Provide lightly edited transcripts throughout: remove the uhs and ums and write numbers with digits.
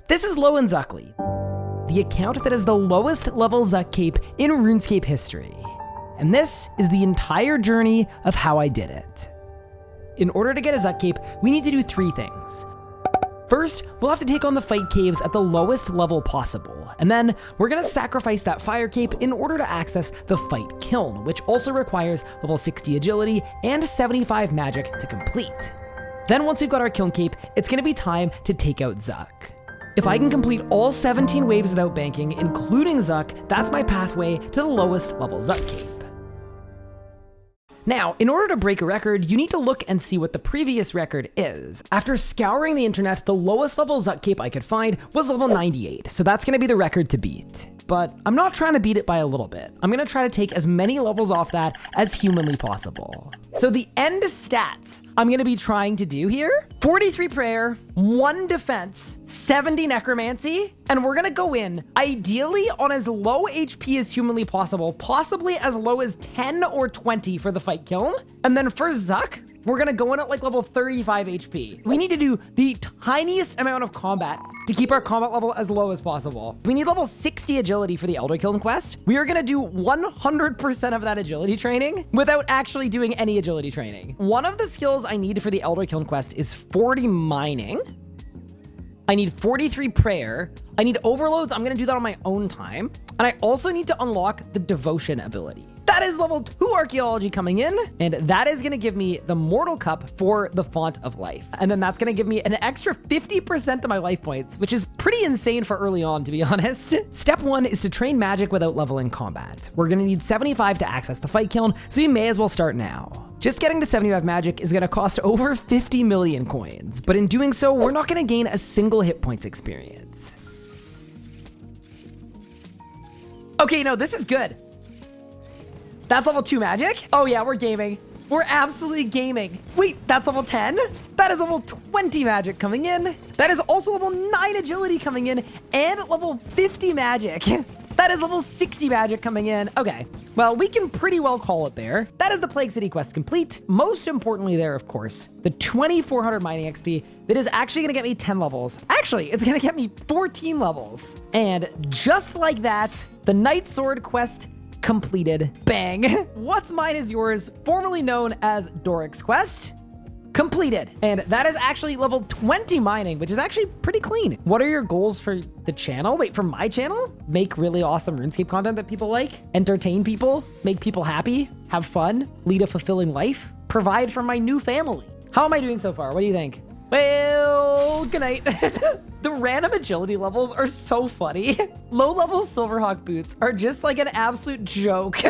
This is low in Zukly, the account that is the lowest level Zuk Cape in Runescape history. And this is the entire journey of how I did it. In order to get a Zuk Cape, we need to do 3 things. First, we'll have to take on the fight caves at the lowest level possible, and then we're gonna sacrifice that fire cape in order to access the fight Kiln, which also requires level 60 agility and 75 magic to complete. Then once we've got our Kiln cape, it's gonna be time to take out Zuk. If I can complete all 17 waves without banking, including Zuk, that's my pathway to the lowest level Zuk Cape. Now, in order to break a record, you need to look and see what the previous record is. After scouring the internet, the lowest level Zuk Cape I could find was level 98, so that's gonna be the record to beat. But I'm not trying to beat it by a little bit. I'm gonna try to take as many levels off that as humanly possible. So the end stats I'm gonna be trying to do here, 43 prayer, 1 defense, 70 necromancy, and we're gonna go in ideally on as low HP as humanly possible, possibly as low as 10 or 20 for the fight Kiln. And then for Zuk, we're gonna go in at like level 35 HP. We need to do the tiniest amount of combat to keep our combat level as low as possible. We need level 60 agility for the Elder Kiln quest. We are gonna do 100% of that agility training without actually doing any agility training. One of the skills I need for the Elder Kiln quest is 40 mining. I need 43 prayer. I need overloads. I'm gonna do that on my own time. And I also need to unlock the devotion ability. That is level 2 archaeology coming in, and that is gonna give me the mortal cup for the font of life. And then that's gonna give me an extra 50% of my life points, which is pretty insane for early on, to be honest. Step 1 is to train magic without leveling combat. We're gonna need 75 to access the fight Kiln, so we may as well start now. Just getting to 75 magic is gonna cost over 50 million coins, but in doing so, we're not gonna gain a single hit points experience. Okay, no, this is good. That's level 2 magic? Oh yeah, we're gaming. We're absolutely gaming. Wait, that's level 10? That is level 20 magic coming in. That is also level 9 agility coming in and level 50 magic. That is level 60 magic coming in. Okay, well, we can pretty well call it there. That is the Plague City quest complete. Most importantly there, of course, the 2400 mining XP that is actually gonna get me 10 levels. Actually, it's gonna get me 14 levels. And just like that, the Knight Sword quest completed. Bang. What's Mine is Yours, formerly known as Doric's quest, completed. And that is actually level 20 mining, which is actually pretty clean. What are your goals for the channel? Wait, for my channel? Make really awesome RuneScape content that people like, entertain people, make people happy, have fun, lead a fulfilling life, provide for my new family. How am I doing so far? What do you think? Well, good night. The random agility levels are so funny. Low-level Silverhawk boots are just like an absolute joke.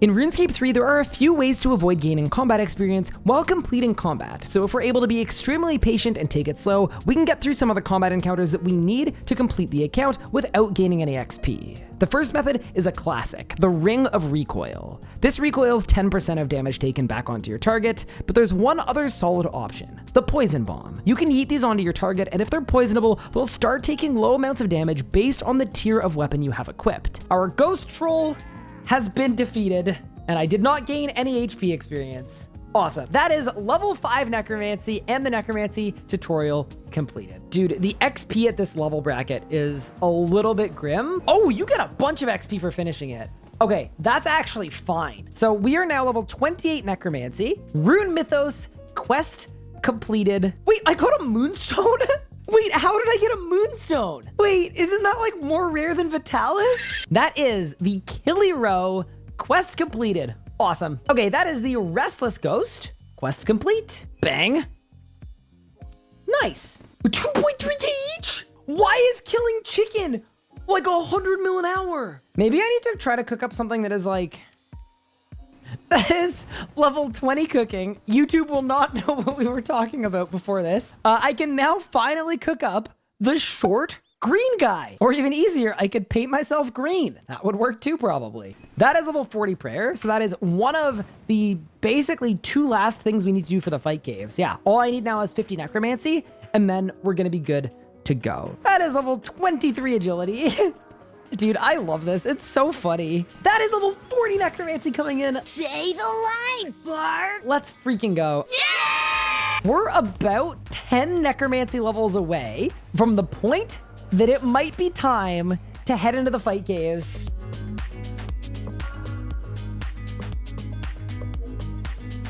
In RuneScape 3, there are a few ways to avoid gaining combat experience while completing combat. So if we're able to be extremely patient and take it slow, we can get through some of the combat encounters that we need to complete the account without gaining any XP. The first method is a classic, the Ring of Recoil. This recoils 10% of damage taken back onto your target, but there's one other solid option, the Poison Bomb. You can yeet these onto your target, and if they're poisonable, they'll start taking low amounts of damage based on the tier of weapon you have equipped. Our Ghost Troll has been defeated, and I did not gain any HP experience. Awesome. That is level 5 necromancy and the necromancy tutorial completed. Dude, the XP at this level bracket is a little bit grim. Oh, you get a bunch of XP for finishing it. Okay, that's actually fine. So we are now level 28 necromancy, Rune Mythos quest completed. Wait, I got a moonstone? Wait, how did I get a moonstone? Wait, isn't that like more rare than Vitalis? That is the Killy quest completed. Awesome. Okay, that is the Restless Ghost quest complete. Bang. Nice. 2.3k each? Why is killing chicken like 100 mil an hour? Maybe I need to try to cook up something that is like... That is level 20 cooking. YouTube will not know what we were talking about before this. I can now finally cook up the short green guy. Or even easier, I could paint myself green. That would work too, probably. That is level 40 prayer. So that is one of the basically 2 last things we need to do for the fight caves. Yeah, all I need now is 50 necromancy, and then we're gonna be good to go. That is level 23 agility. Dude, I love this. It's so funny. That is level 40 necromancy coming in. Say the line, Bart. Let's freaking go. Yeah! We're about 10 necromancy levels away from the point that it might be time to head into the fight caves.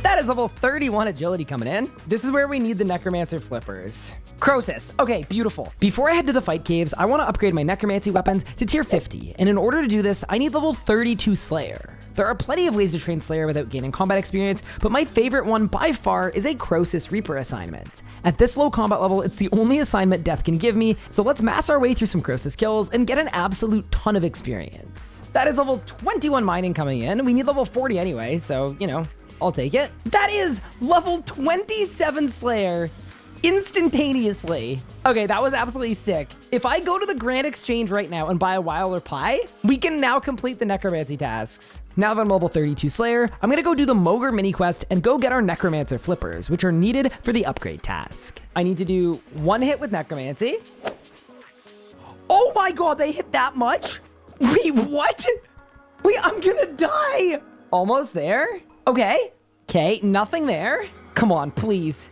That is level 31 agility coming in. This is where we need the necromancer flippers. Croesus. Okay, beautiful. Before I head to the fight caves, I want to upgrade my necromancy weapons to tier 50. And in order to do this, I need level 32 Slayer. There are plenty of ways to train Slayer without gaining combat experience, but my favorite one by far is a Croesus Reaper assignment. At this low combat level, it's the only assignment death can give me, so let's mass our way through some Croesus kills and get an absolute ton of experience. That is level 21 mining coming in. We need level 40 anyway, so, you know, I'll take it. That is level 27 Slayer instantaneously. Okay, that was absolutely sick. If I go to the Grand Exchange right now and buy a Wilder Pie, we can now complete the necromancy tasks. Now that I'm level 32 Slayer, I'm gonna go do the Mogre mini quest and go get our necromancer flippers, which are needed for the upgrade task. I need to do one hit with necromancy. Oh my God, they hit that much? Wait, what? Wait, I'm gonna die. Almost there. Okay, nothing there. Come on, please.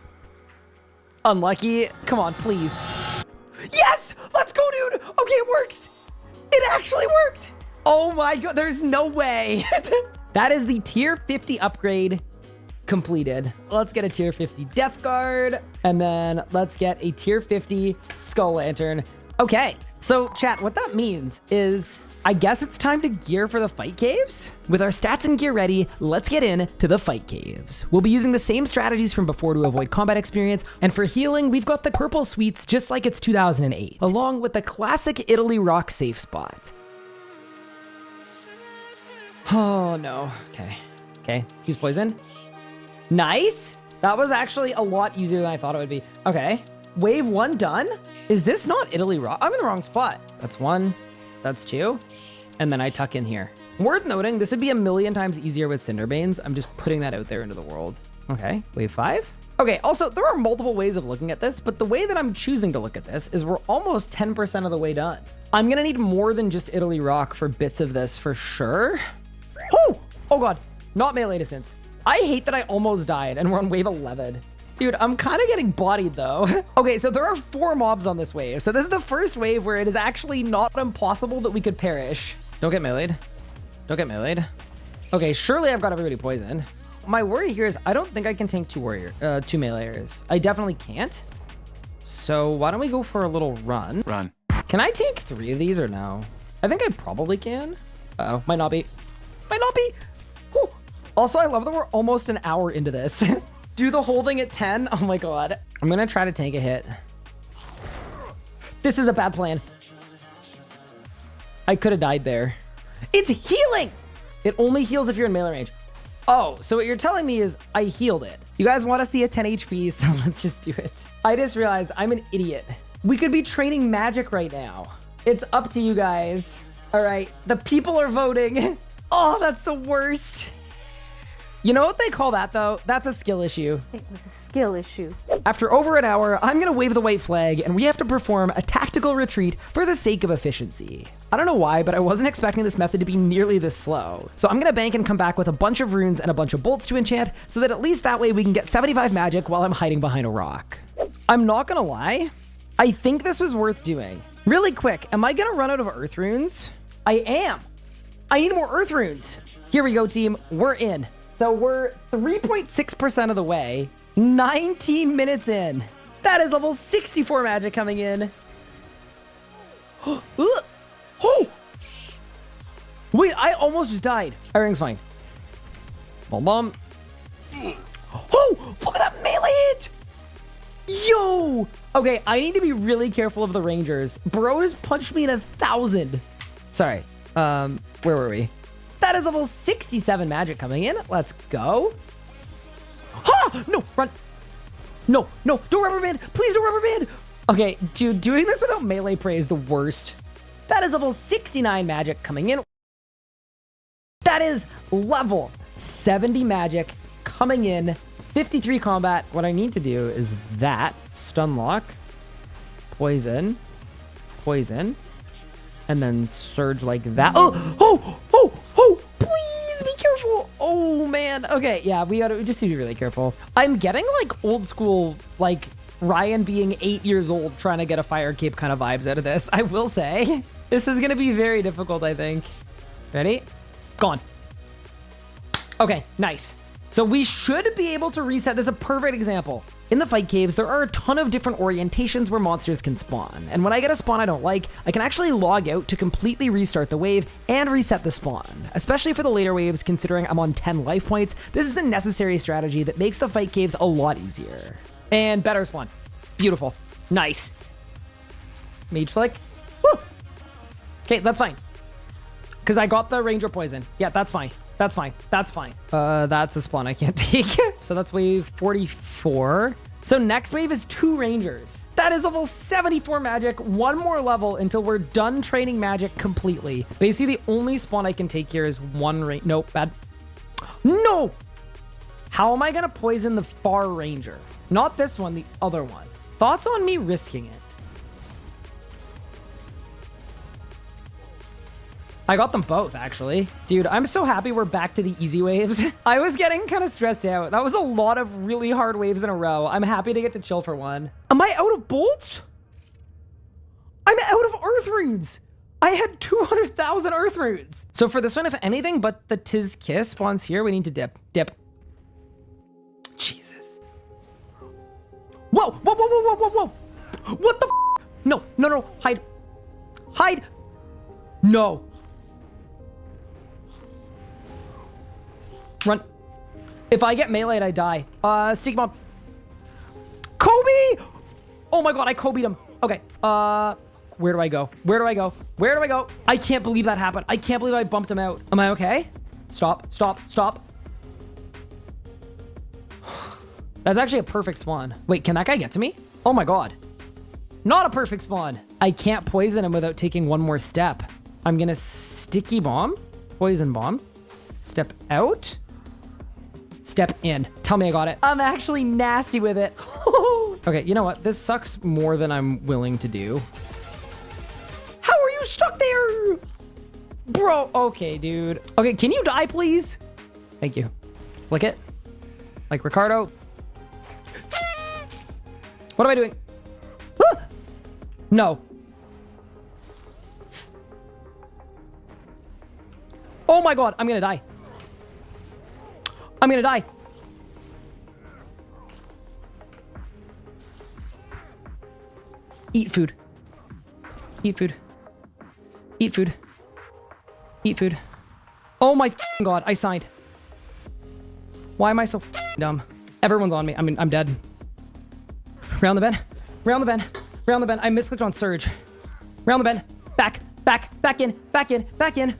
Unlucky. Come on, please. Yes! Let's go, dude! Okay, it works. It actually worked. Oh my God, there's no way. That is the tier 50 upgrade completed. Let's get a tier 50 Death Guard, and then let's get a tier 50 Skull Lantern. Okay, so chat, what that means is I guess it's time to gear for the fight caves. With our stats and gear ready, let's get into the fight caves. We'll be using the same strategies from before to avoid combat experience, and for healing, we've got the purple sweets just like it's 2008, along with the classic Italy rock safe spot. Oh no, okay, use poison. Nice, that was actually a lot easier than I thought it would be. Okay, wave 1 done. Is this not Italy rock? I'm in the wrong spot. That's 1. That's 2, and then I tuck in here. Worth noting, this would be a million times easier with Cinderbanes. I'm just putting that out there into the world. Okay, wave 5. Okay, also, there are multiple ways of looking at this, but the way that I'm choosing to look at this is we're almost 10% of the way done. I'm gonna need more than just Italy Rock for bits of this for sure. Oh God, not melee distance. I hate that I almost died and we're on wave 11. Dude, I'm kind of getting bodied though. Okay, so there are 4 mobs on this wave. So this is the first wave where it is actually not impossible that we could perish. Don't get meleeed. Don't get meleeed. Okay, surely I've got everybody poisoned. My worry here is I don't think I can tank 2 meleeers. I definitely can't. So why don't we go for a little run? Run. Can I tank 3 of these or no? I think I probably can. Uh-oh, might not be. Might not be. Whew. Also, I love that we're almost an hour into this. Do the whole thing at 10. Oh my God. I'm gonna try to tank a hit. This is a bad plan. I could have died there. It's healing. It only heals if you're in melee range. Oh, so what you're telling me is I healed it. You guys want to see a 10 HP, so let's just do it. I just realized I'm an idiot. We could be training magic right now. It's up to you guys. All right, the people are voting. Oh, that's the worst. You know what they call that though? That's a skill issue. It was a skill issue. After over an hour, I'm gonna wave the white flag and we have to perform a tactical retreat for the sake of efficiency. I don't know why, but I wasn't expecting this method to be nearly this slow. So I'm gonna bank and come back with a bunch of runes and a bunch of bolts to enchant so that at least that way we can get 75 magic while I'm hiding behind a rock. I'm not gonna lie, I think this was worth doing. Really quick, am I gonna run out of earth runes? I am. I need more earth runes. Here we go, team, we're in. So we're 3.6% of the way, 19 minutes in. That is level 64 magic coming in. Oh! Wait, I almost just died. Everything's fine. Bomb bomb. Oh, look at that melee hit. Yo. Okay, I need to be really careful of the rangers. Bro just punched me in 1,000. Sorry, where were we? That is level 67 magic coming in. Let's go. Ha! No, run. No, no, don't rubber band. Please don't rubber band. Okay, dude, doing this without melee prey is the worst. That is level 69 magic coming in. That is level 70 magic coming in. 53 combat. What I need to do is that. Stun lock. Poison. Poison. And then surge like that. Oh! Please be careful. Oh man. Okay, yeah, we just need to be really careful. I'm getting like old school, like Ryan being 8 years old trying to get a fire cape kind of vibes out of this. I will say this is going to be very difficult, I think. Ready? Gone. Okay, nice. So we should be able to reset. This is a perfect example. In the fight caves, there are a ton of different orientations where monsters can spawn. And when I get a spawn I don't like, I can actually log out to completely restart the wave and reset the spawn. Especially for the later waves, considering I'm on 10 life points, this is a necessary strategy that makes the fight caves a lot easier. And better spawn. Beautiful. Nice. Mage flick. Woo! Okay, that's fine. Because I got the ranger poison. Yeah, that's fine. That's fine. That's fine. That's a spawn I can't take. So that's wave 44. So next wave is 2 rangers. That is level 74 magic. 1 more level until we're done training magic completely. Basically, the only spawn I can take here is 1 Nope, bad. No! How am I going to poison the far ranger? Not this one, the other one. Thoughts on me risking it? I got them both, actually. Dude, I'm so happy we're back to the easy waves. I was getting kind of stressed out. That was a lot of really hard waves in a row. I'm happy to get to chill for one. Am I out of bolts? I'm out of earth runes. I had 200,000 earth runes. So for this one, if anything but the Tis Kiss spawns here, we need to dip. Dip. Jesus. Whoa, whoa, whoa, whoa, whoa, whoa, whoa. What the f? No, no, no, hide. Hide. No. Run. If I get meleeed, I die. Sticky bomb. Kobe! Oh my god, I Kobe'd him. Okay. Where do I go? Where do I go? Where do I go? I can't believe that happened. I can't believe I bumped him out. Am I okay? Stop, stop, stop. That's actually a perfect spawn. Wait, can that guy get to me? Oh my god. Not a perfect spawn. I can't poison him without taking 1 more step. I'm gonna sticky bomb, poison bomb, step out, step in. Tell me I got it. I'm actually nasty with it. Okay, you know what? This sucks more than I'm willing to do. How are you stuck there? Bro, okay, dude. Okay, can you die, please? Thank you. Flick it. Like Ricardo. What am I doing? No. Oh my god, I'm gonna die. I'm gonna die. Eat food. Eat food. Eat food. Eat food. Oh my god, I signed. Why am I so dumb? Everyone's on me. I mean, I'm dead. Round the bend. Round the bend. Round the bend. I misclicked on surge. Round the bend. Back. Back. Back in. Back in. Back in.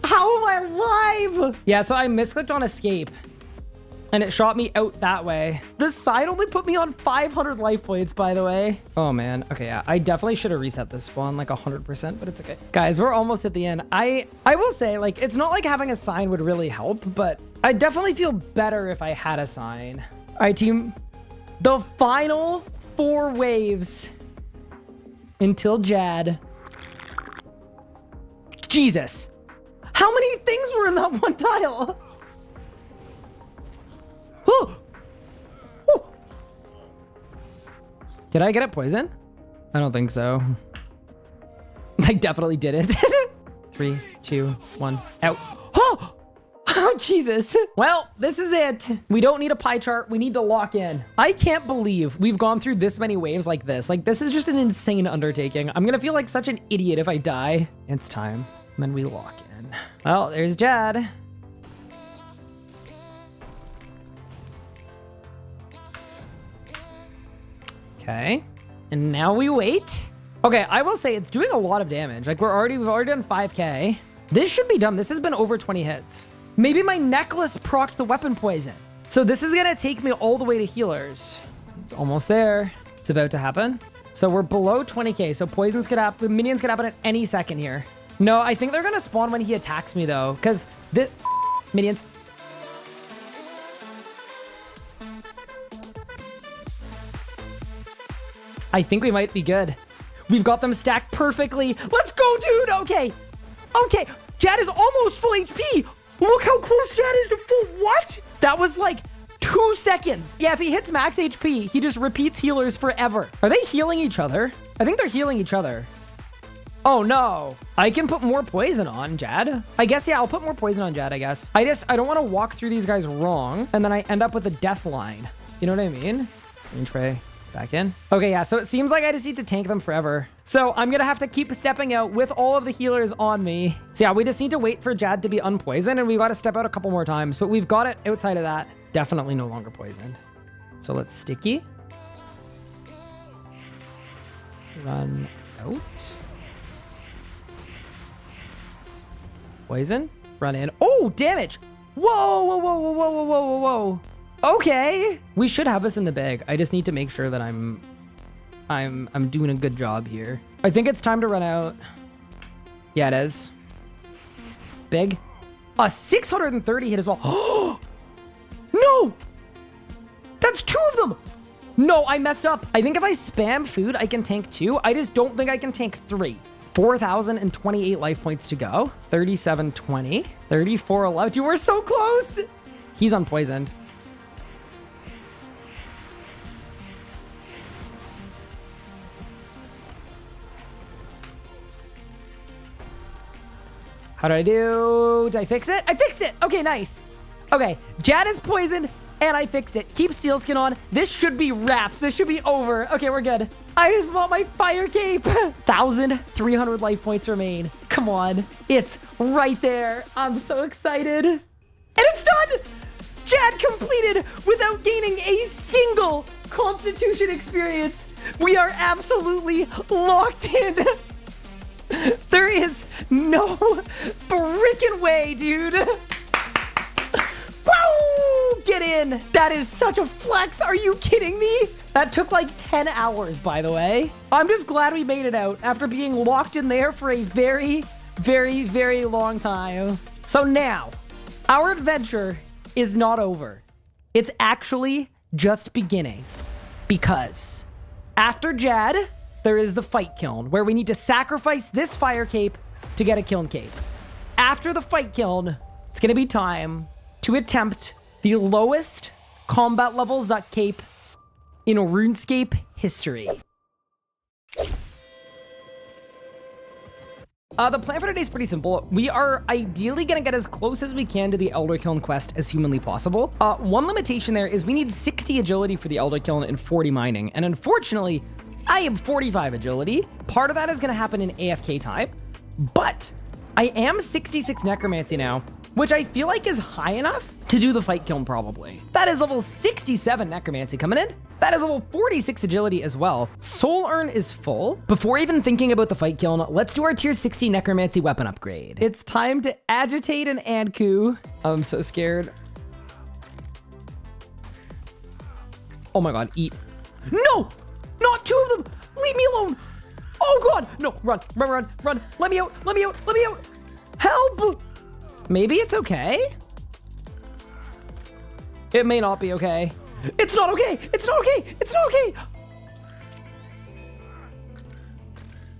How am I alive? Yeah, so I misclicked on escape. And it shot me out that way. This side only put me on 500 life points, by the way. Oh, man. Okay, yeah. I definitely should have reset this spawn like 100%, but it's okay. Guys, we're almost at the end. I will say, like, it's not like having a sign would really help, but I definitely feel better if I had a sign. All right, team. The final 4 waves until Jad. Jesus. How many things were in that one tile? Did I get it poison? I don't think so. I definitely didn't. 3, 2, 1, out. Oh! Oh, Jesus. Well, this is it. We don't need a pie chart. We need to lock in. I can't believe we've gone through this many waves like this. Like, this is just an insane undertaking. I'm gonna feel like such an idiot if I die. It's time. And then we lock in. Well, there's Jad. Okay, and now we wait. Okay, I will say it's doing a lot of damage. Like we've already done 5K. This should be done. This has been over 20 hits. Maybe my necklace procced the weapon poison. So this is gonna take me all the way to healers. It's almost there. It's about to happen. So we're below 20K. So poisons could happen, minions could happen at any second here. No, I think they're gonna spawn when he attacks me though, because this minions. I think we might be good. We've got them stacked perfectly. Let's go, dude. Okay. Okay. Jad is almost full HP. Look how close Jad is to full. What? That was like 2 seconds. Yeah, if he hits max HP, he just repeats healers forever. Are they healing each other? I think they're healing each other. Oh no. I can put more poison on Jad. I guess, yeah, I'll put more poison on Jad, I guess. I don't want to walk through these guys wrong, and then I end up with a death line. You know what I mean? Range spray. Back in. Okay, yeah, so it seems like I just need to tank them forever. So I'm gonna have to keep stepping out with all of the healers on me. So yeah, we just need to wait for Jad to be unpoisoned, and we gotta step out a couple more times, but we've got it outside of that. Definitely no longer poisoned. So let's sticky. Run out. Poison. Run in. Oh, damage. Whoa, whoa, whoa, whoa, whoa, whoa, whoa, whoa. Okay. We should have this in the bag. I just need to make sure that I'm doing a good job here. I think it's time to run out. Yeah, it is. Big. A 630 hit as well. Oh, no. That's 2 of them. No, I messed up. I think if I spam food, I can tank 2. I just don't think I can tank 3. 4,028 life points to go. 3720. 3411. Dude, we're so close. He's unpoisoned. How did I do? Did I fix it? I fixed it. Okay, nice. Okay, Jad is poisoned, and I fixed it. Keep steel skin on. This should be wraps. This should be over. Okay, we're good. I just want my fire cape. 1,300 life points remain. Come on. It's right there. I'm so excited. And it's done. Jad completed without gaining a single Constitution experience. We are absolutely locked in. There is no freaking way, dude. Woo! Get in. That is such a flex. Are you kidding me? That took like 10 hours, by the way. I'm just glad we made it out after being locked in there for a very, very, very long time. So now, our adventure is not over. It's actually just beginning. Because after Jad, there is the fight kiln, where we need to sacrifice this fire cape to get a kiln cape. After the fight kiln, it's going to be time to attempt the lowest combat level Zuk Cape in Runescape history. The plan for today is pretty simple. We are ideally going to get as close as we can to the Elder Kiln quest as humanly possible. One limitation there is we need 60 agility for the Elder Kiln and 40 mining. And unfortunately, I am 45 agility. Part of that is going to happen in AFK time, but I am 66 necromancy now, which I feel like is high enough to do the fight kiln probably. That is level 67 necromancy coming in. That is level 46 agility as well. Soul urn is full. Before even thinking about the fight kiln, let's do our tier 60 necromancy weapon upgrade. It's time to agitate an Anku. I'm so scared. Oh my God, eat. No! Not 2 of them! Leave me alone! Oh God! No, run, run, run, run! Let me out! Let me out! Let me out! Help! Maybe it's okay? It may not be okay. It's not okay! It's not okay! It's not okay!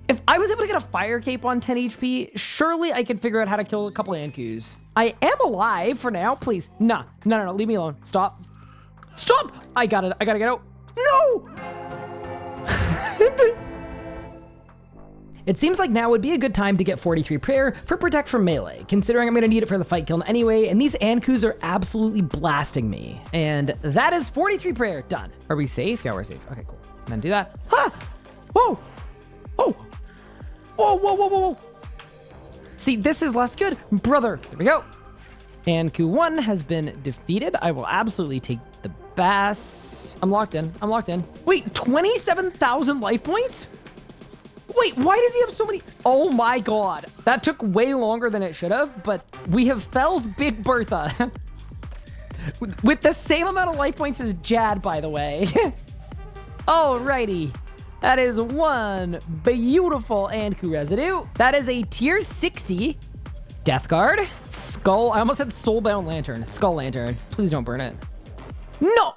If I was able to get a fire cape on 10 HP, surely I could figure out how to kill a couple Ankus. I am alive for now. Please. Nah. No. Leave me alone. Stop. Stop! I got it. I gotta get out. No! It seems like now would be a good time to get 43 prayer for protect from melee, considering I'm going to need it for the fight kiln anyway, and these Ankus are absolutely blasting me. And that is 43 prayer done. Are we safe? Yeah, we're safe. Okay, cool. And then do that. Ha! Whoa! Oh! Whoa, whoa, whoa, whoa, whoa! See, this is less good. Brother, there we go. Anku 1 has been defeated. I will absolutely take the bass. I'm locked in. I'm locked in. Wait, 27,000 life points? Wait, why does he have so many? Oh my God. That took way longer than it should have, but we have felled Big Bertha. With the same amount of life points as Jad, by the way. Alrighty. That is one beautiful Anku residue. That is a tier 60 Death Guard. Skull. I almost said Soulbound Lantern. Skull Lantern. Please don't burn it. No!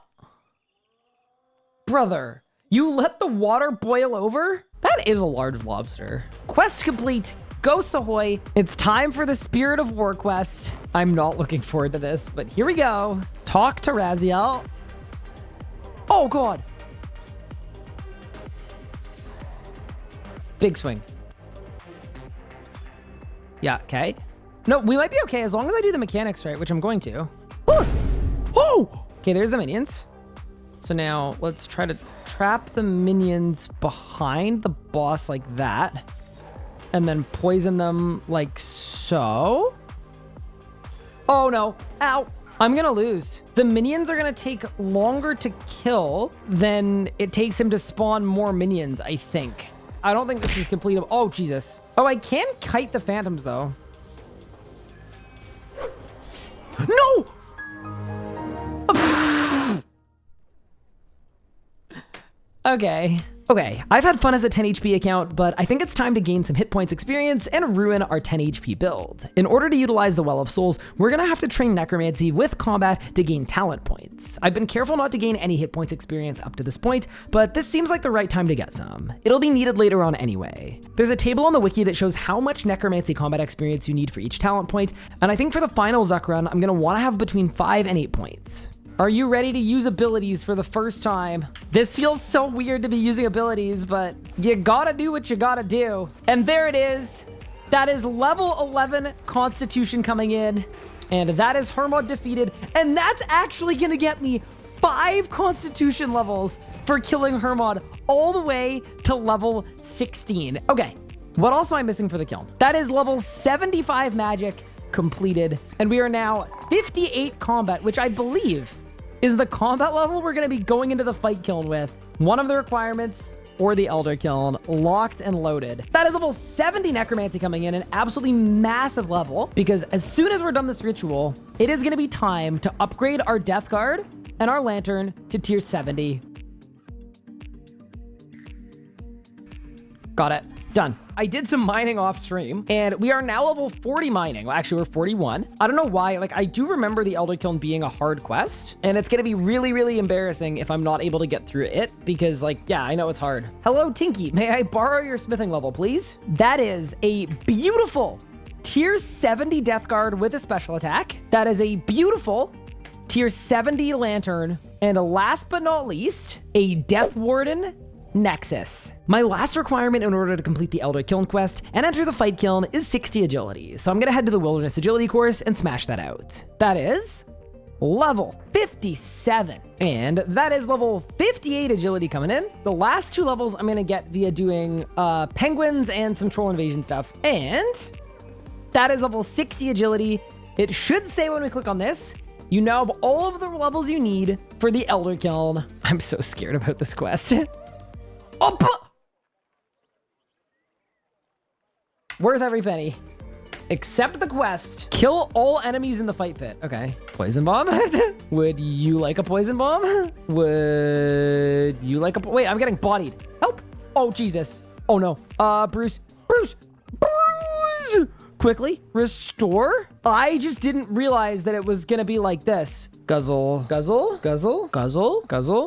Brother, you let the water boil over? That is a large lobster. Quest complete. Ghosts ahoy. It's time for the Spirit of War quest. I'm not looking forward to this, but here we go. Talk to Raziel. Oh, God. Big swing. Yeah, okay. No, we might be okay as long as I do the mechanics right, which I'm going to. Oh! Okay, there's the minions. So now let's try to trap the minions behind the boss like that. And then poison them like so. Oh no, ow. I'm gonna lose. The minions are gonna take longer to kill than it takes him to spawn more minions, I think. I don't think this is complete. Oh, Jesus. Oh, I can kite the phantoms though. No! Okay. I've had fun as a 10 HP account, but I think it's time to gain some hit points experience and ruin our 10 HP build. In order to utilize the Well of Souls, we're gonna have to train Necromancy with combat to gain talent points. I've been careful not to gain any hit points experience up to this point, but this seems like the right time to get some. It'll be needed later on anyway. There's a table on the wiki that shows how much Necromancy combat experience you need for each talent point, and I think for the final Zuk run, I'm gonna wanna have between 5 and 8 points. Are you ready to use abilities for the first time? This feels so weird to be using abilities, but you gotta do what you gotta do. And there it is. That is level 11 Constitution coming in. And that is Hermod defeated. And that's actually gonna get me 5 Constitution levels for killing Hermod all the way to level 16. Okay, what else am I missing for the Kiln? That is level 75 magic completed. And we are now 58 combat, which I believe is the combat level we're going to be going into the fight Kiln with. One of the requirements or the Elder Kiln, locked and loaded. That is level 70 Necromancy coming in, an absolutely massive level, because as soon as we're done this ritual, it is going to be time to upgrade our Death Guard and our Lantern to tier 70. Got it. Done. I did some mining off stream and we are now level 40 mining. Well, actually we're 41. I don't know why. Like, I do remember the Elder Kiln being a hard quest, and it's going to be really, really embarrassing if I'm not able to get through it because, like, yeah, I know it's hard. Hello, Tinky. May I borrow your smithing level, please? That is a beautiful tier 70 Death Guard with a special attack. That is a beautiful tier 70 Lantern. And last but not least, a Death Warden Nexus. My last requirement in order to complete the Elder Kiln quest and enter the Fight Kiln is 60 agility. So I'm gonna head to the Wilderness Agility course and smash that out. That is level 57. And that is level 58 agility coming in. The last 2 levels I'm gonna get via doing penguins and some troll invasion stuff. And that is level 60 agility. It should say when we click on this, you now have all of the levels you need for the Elder Kiln. I'm so scared about this quest. Oh, worth every penny. Except the quest. Kill all enemies in the fight pit. Okay. Poison bomb? Would you like a poison bomb? Would you like a... Wait, I'm getting bodied. Help. Oh, Jesus. Oh, no. Bruce. Quickly. Restore. I just didn't realize that it was gonna be like this. Guzzle.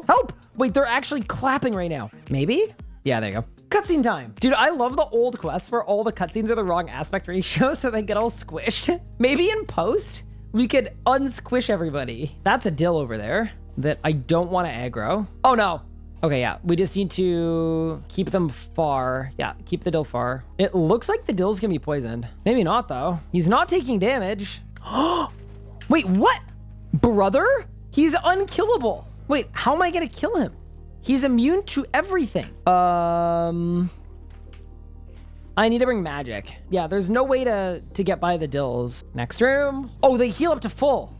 Help. Wait, they're actually clapping right now. Maybe? Yeah, there you go. Cutscene time. Dude, I love the old quests where all the cutscenes are the wrong aspect ratio, so they get all squished. Maybe in post, we could unsquish everybody. That's a dill over there that I don't want to aggro. Oh, no. Okay, yeah. We just need to keep them far. Yeah, keep the dill far. It looks like the dill's gonna be poisoned. Maybe not, though. He's not taking damage. Wait, what? Brother? He's unkillable. Wait, how am I gonna kill him? He's immune to everything. I need to bring magic. Yeah, there's no way to get by the dills. Next room. Oh, they heal up to full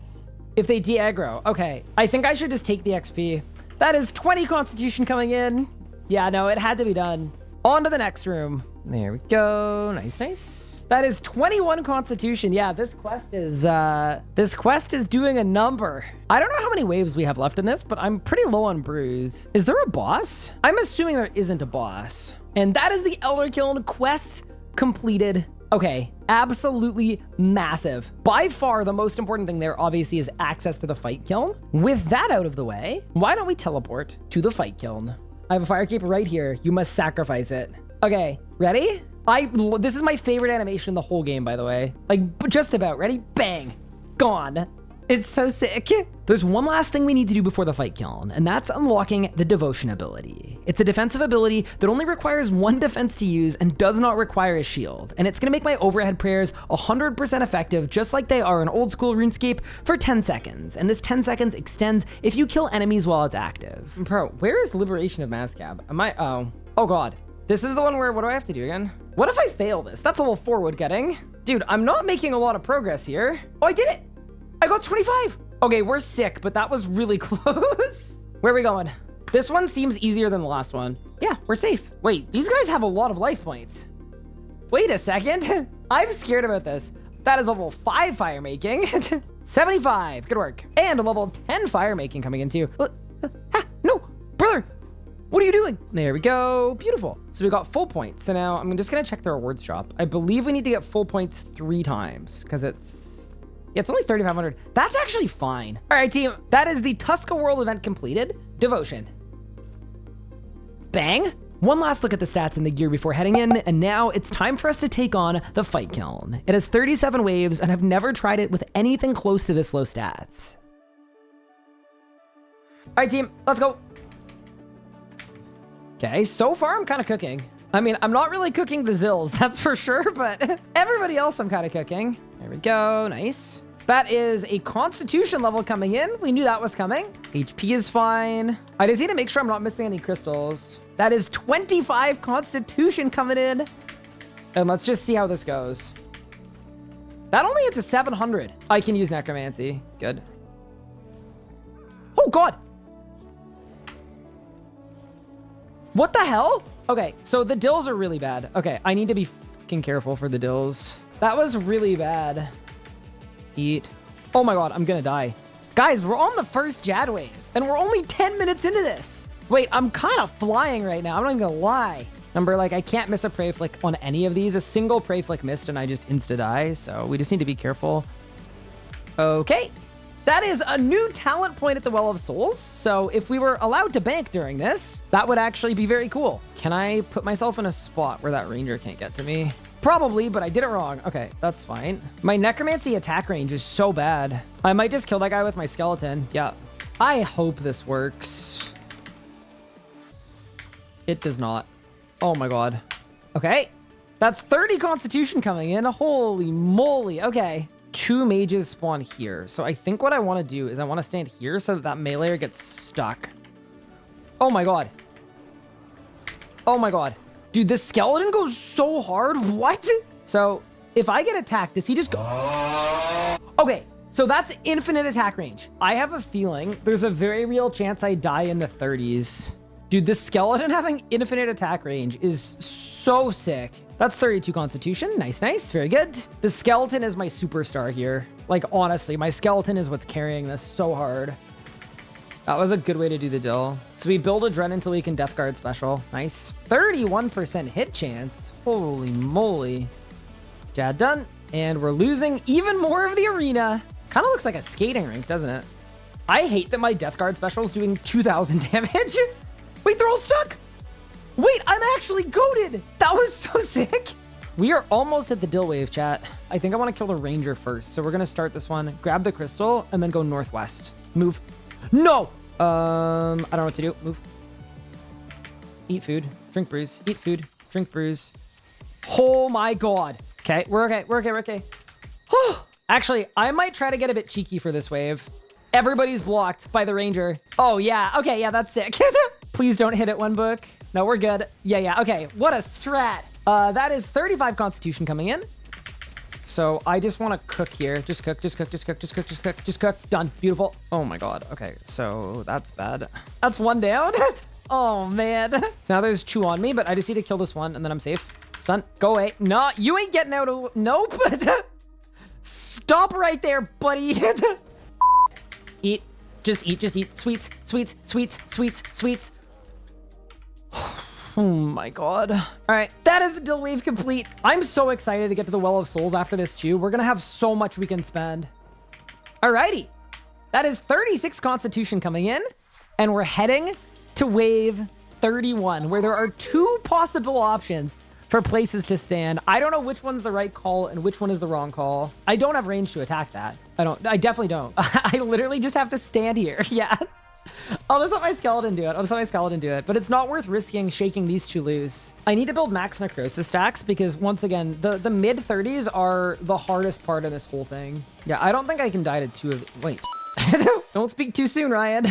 if they de-aggro. Okay, I think I should just take the XP. That is 20 Constitution coming in. Yeah, no, it had to be done. On to the next room. There we go. Nice, nice. That is 21 Constitution. Yeah, this quest is doing a number. I don't know how many waves we have left in this, but I'm pretty low on brews. Is there a boss? I'm assuming there isn't a boss. And that is the Elder Kiln quest completed. Okay, absolutely massive. By far, the most important thing there, obviously, is access to the Fight Kiln. With that out of the way, why don't we teleport to the Fight Kiln? I have a fire cape right here. You must sacrifice it. Okay, ready? This is my favorite animation in the whole game, by the way. Like, just about. Ready? Bang. Gone. It's so sick. There's one last thing we need to do before the fight, Kiln, and that's unlocking the Devotion ability. It's a defensive ability that only requires 1 defense to use and does not require a shield. And it's gonna make my overhead prayers 100% effective, just like they are in old school RuneScape, for 10 seconds. And this 10 seconds extends if you kill enemies while it's active. Bro, where is Liberation of Mascab? Oh God. This is the one where, what do I have to do again? What if I fail this? That's level 4 wood getting. Dude, I'm not making a lot of progress here. Oh, I did it. I got 25. Okay, we're sick, but that was really close. Where are we going? This one seems easier than the last one. Yeah, we're safe. Wait, these guys have a lot of life points. Wait a second. I'm scared about this. That is level 5 fire making. 75, good work. And a level 10 fire making coming in too. No, brother. What are you doing? There we go. Beautiful. So we got full points. So now I'm just going to check the rewards drop. I believe we need to get full points 3 times because it's only 3,500. That's actually fine. All right, team. That is the Tuska World event completed. Devotion. Bang. One last look at the stats and the gear before heading in, and now it's time for us to take on the Fight Kiln. It has 37 waves, and I've never tried it with anything close to this low stats. All right, team. Let's go. Okay, so far I'm kind of cooking. I mean, I'm not really cooking the Zills, that's for sure, but everybody else I'm kind of cooking. There we go, nice. That is a Constitution level coming in. We knew that was coming. HP is fine. I just need to make sure I'm not missing any crystals. That is 25 Constitution coming in. And let's just see how this goes. That only hits a 700. I can use Necromancy, good. Oh God. What the hell? Okay, so the dills are really bad. Okay, I need to be fucking careful for the dills. That was really bad. Eat. Oh my God, I'm gonna die. Guys, we're on the first Jad wave, and we're only 10 minutes into this. Wait, I'm kind of flying right now. I'm not even gonna lie. Remember, like, I can't miss a prey flick on any of these. A single prey flick missed, and I just insta-die, so we just need to be careful. Okay. That is a new talent point at the Well of Souls. So if we were allowed to bank during this, that would actually be very cool. Can I put myself in a spot where that ranger can't get to me? Probably, but I did it wrong. Okay, that's fine. My necromancy attack range is so bad. I might just kill that guy with my skeleton. Yeah. I hope this works. It does not. Oh my God. Okay. That's 30 Constitution coming in. Holy moly. Okay. 2 mages spawn here. So I think what I want to do is I want to stand here so that that meleeer gets stuck. Oh my God. Oh my God. Dude, this skeleton goes so hard. What? So if I get attacked, does he just go? Okay. So that's infinite attack range. I have a feeling there's a very real chance I die in the 30s. Dude, this skeleton having infinite attack range is so sick. That's 32 Constitution. Nice, nice. Very good. The skeleton is my superstar here. Like, honestly, my skeleton is what's carrying this so hard. That was a good way to do the dill. So we build a Dren until we can Death Guard special. Nice. 31% hit chance. Holy moly. Jad done. And we're losing even more of the arena. Kind of looks like a skating rink, doesn't it? I hate that my Death Guard special is doing 2,000 damage. Wait, they're all stuck. Wait, I'm actually goated. That was so sick. We are almost at the dill wave, chat. I think I want to kill the ranger first. So we're going to start this one, grab the crystal, and then go northwest. Move. No. I don't know what to do. Move. Eat food. Drink brews. Eat food. Drink brews. Oh my God. Okay, we're okay. We're okay. We're okay. Actually, I might try to get a bit cheeky for this wave. Everybody's blocked by the ranger. Oh, yeah. Okay, yeah, that's sick. Please don't hit it, one book. No, we're good. Yeah. Okay, what a strat. That is 35 Constitution coming in. So I just want to cook here. Just cook. Done. Beautiful. Oh my God. Okay, so that's bad. That's 1 down. Oh, man. So now there's 2 on me, but I just need to kill this one, and then I'm safe. Stun. Go away. No, you ain't getting out of... Nope. Stop right there, buddy. Eat. Just eat. Sweets. Oh my God. All right, that is the dill wave complete. I'm so excited to get to the Well of Souls after this too. We're gonna have so much we can spend. Alrighty, that is 36 Constitution coming in, and we're heading to wave 31, where there are 2 possible options for places to stand. I don't know which one's the right call and which one is the wrong call. I don't have range to attack that. I definitely don't. I literally just have to stand here. Yeah. I'll just let my skeleton do it. But it's not worth risking shaking these two loose. I need to build max necrosis stacks because once again, the mid 30s are the hardest part of this whole thing. Yeah, I don't think I can die to two of... Wait. Don't speak too soon, Ryan.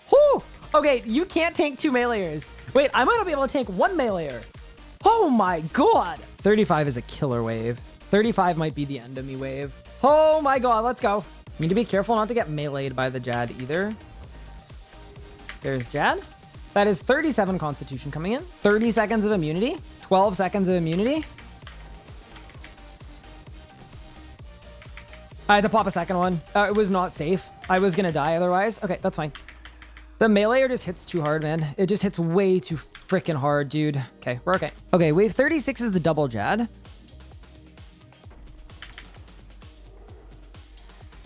Whew. Okay, you can't tank two meleeers. Wait, I might not be able to tank one meleeer. Oh my god. 35 is a killer wave. 35 might be the end of me wave. Oh my god, let's go. Need to be careful not to get meleeed by the Jad either. There's Jad. That is 37 constitution coming in. 30 seconds of immunity. 12 seconds of immunity. I had to pop a second one. It was not safe. I was going to die otherwise. Okay, that's fine. The melee just hits too hard, man. It just hits way too freaking hard, dude. Okay, we're okay. Okay, wave 36 is the double Jad.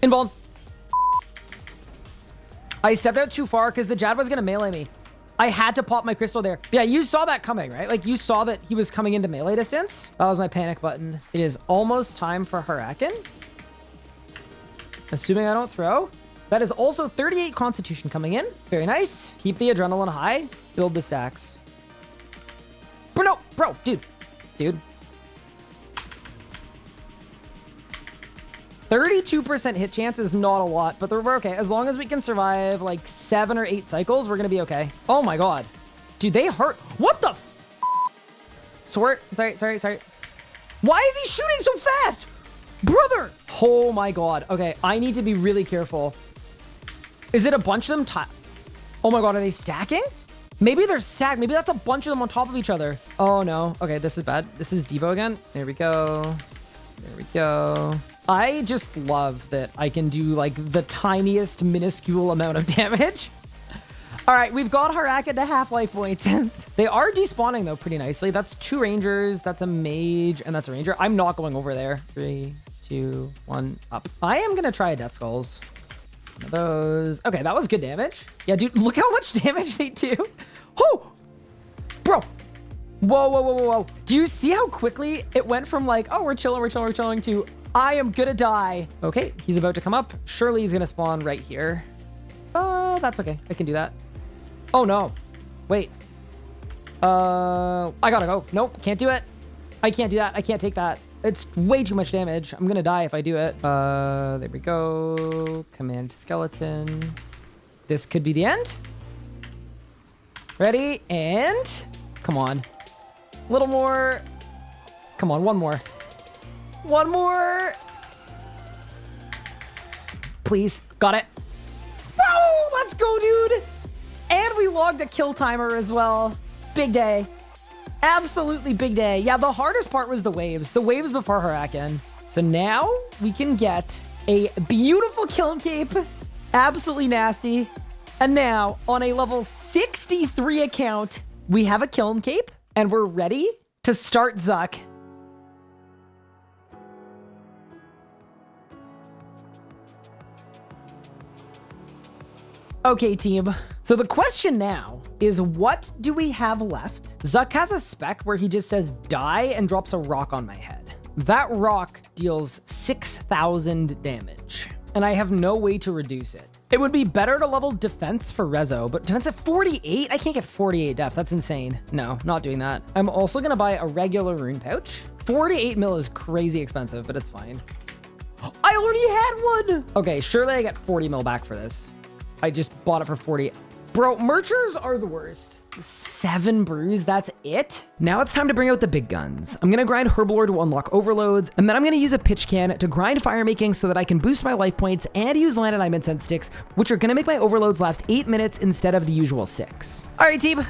Involved. I stepped out too far because the Jad was going to melee me. I had to pop my crystal there. Yeah, you saw that coming, right? Like, you saw that he was coming into melee distance. That was my panic button. It is almost time for Huracan. Assuming I don't throw. That is also 38 constitution coming in. Very nice. Keep the adrenaline high. Build the stacks. Bro, no, bro, dude. 32% hit chance is not a lot, but we're okay. As long as we can survive like 7 or 8 cycles, we're gonna be okay. Oh my god. Dude, they hurt. What the Sorry. Why is he shooting so fast? Brother! Oh my god. Okay, I need to be really careful. Is it a bunch of them? Oh my god, are they stacking? Maybe they're stacked. Maybe that's a bunch of them on top of each other. Oh no. Okay, this is bad. This is Devo again. There we go. I just love that I can do like the tiniest minuscule amount of damage. All right, we've got Huracan to half-life points. They are despawning though pretty nicely. That's 2 rangers, that's a mage, and that's a ranger. I'm not going over there. 3, 2, 1, up. I am gonna try a Death Skulls. One of those. Okay, that was good damage. Yeah, dude, look how much damage they do. Oh, bro. Whoa. Do you see how quickly it went from like, oh, we're chilling to I am gonna die. Okay, he's about to come up. Surely he's gonna spawn right here. That's okay. I can do that. Oh no. Wait. I gotta go. Nope, can't do it. I can't do that. I can't take that. It's way too much damage. I'm gonna die if I do it. There we go. Command skeleton. This could be the end. Ready? And come on. A little more. Come on, one more. One more. Please. Got it. Oh, let's go, dude. And we logged a kill timer as well. Big day. Absolutely big day. Yeah, the hardest part was the waves. The waves before Huracan. So now we can get a beautiful Kiln Cape. Absolutely nasty. And now on a level 63 account, we have a Kiln Cape and we're ready to start Zuk. Okay, team. So the question now is, what do we have left? Zuk has a spec where he just says die and drops a rock on my head. That rock deals 6,000 damage, and I have no way to reduce it. It would be better to level defense for Rezo, but defense at 48? I can't get 48 def. That's insane. No, not doing that. I'm also going to buy a regular rune pouch. 48 mil is crazy expensive, but it's fine. I already had one. Okay, surely I get 40 mil back for this. I just bought it for 40. Bro, merchers are the worst. 7 brews, that's it? Now it's time to bring out the big guns. I'm gonna grind Herblore to unlock overloads, and then I'm gonna use a pitch can to grind fire making so that I can boost my life points and use Landonime incense sticks, which are gonna make my overloads last 8 minutes instead of the usual 6. All right, team.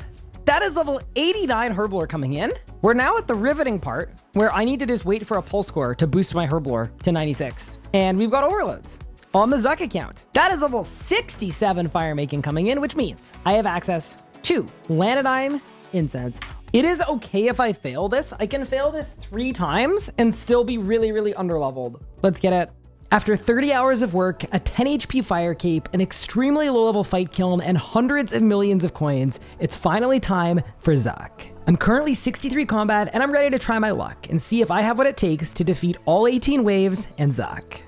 That is level 89 Herblore coming in. We're now at the riveting part where I need to just wait for a pulse core to boost my Herblore to 96. And we've got overloads on the Zuk account. That is level 67 fire making coming in, which means I have access to Landonime incense. It is okay if I fail this. I can fail this 3 times and still be really, really underleveled. Let's get it. After 30 hours of work, a 10 HP fire cape, an extremely low level fight kiln, and hundreds of millions of coins, it's finally time for Zuk. I'm currently 63 combat, and I'm ready to try my luck and see if I have what it takes to defeat all 18 waves and Zuk.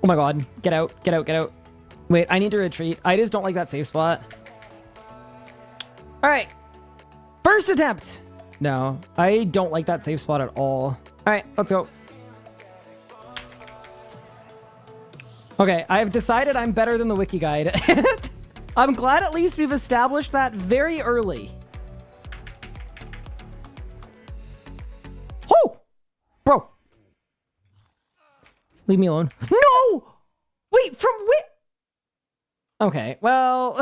Oh my god, get out, get out, get out. Wait, I need to retreat. I just don't like that safe spot. All right, first attempt. No, I don't like that safe spot at all. All right, let's go. Okay, I've decided I'm better than the wiki guide. I'm glad at least we've established that very early. Oh! Bro. Leave me alone. No! Wait, from where? Okay, well,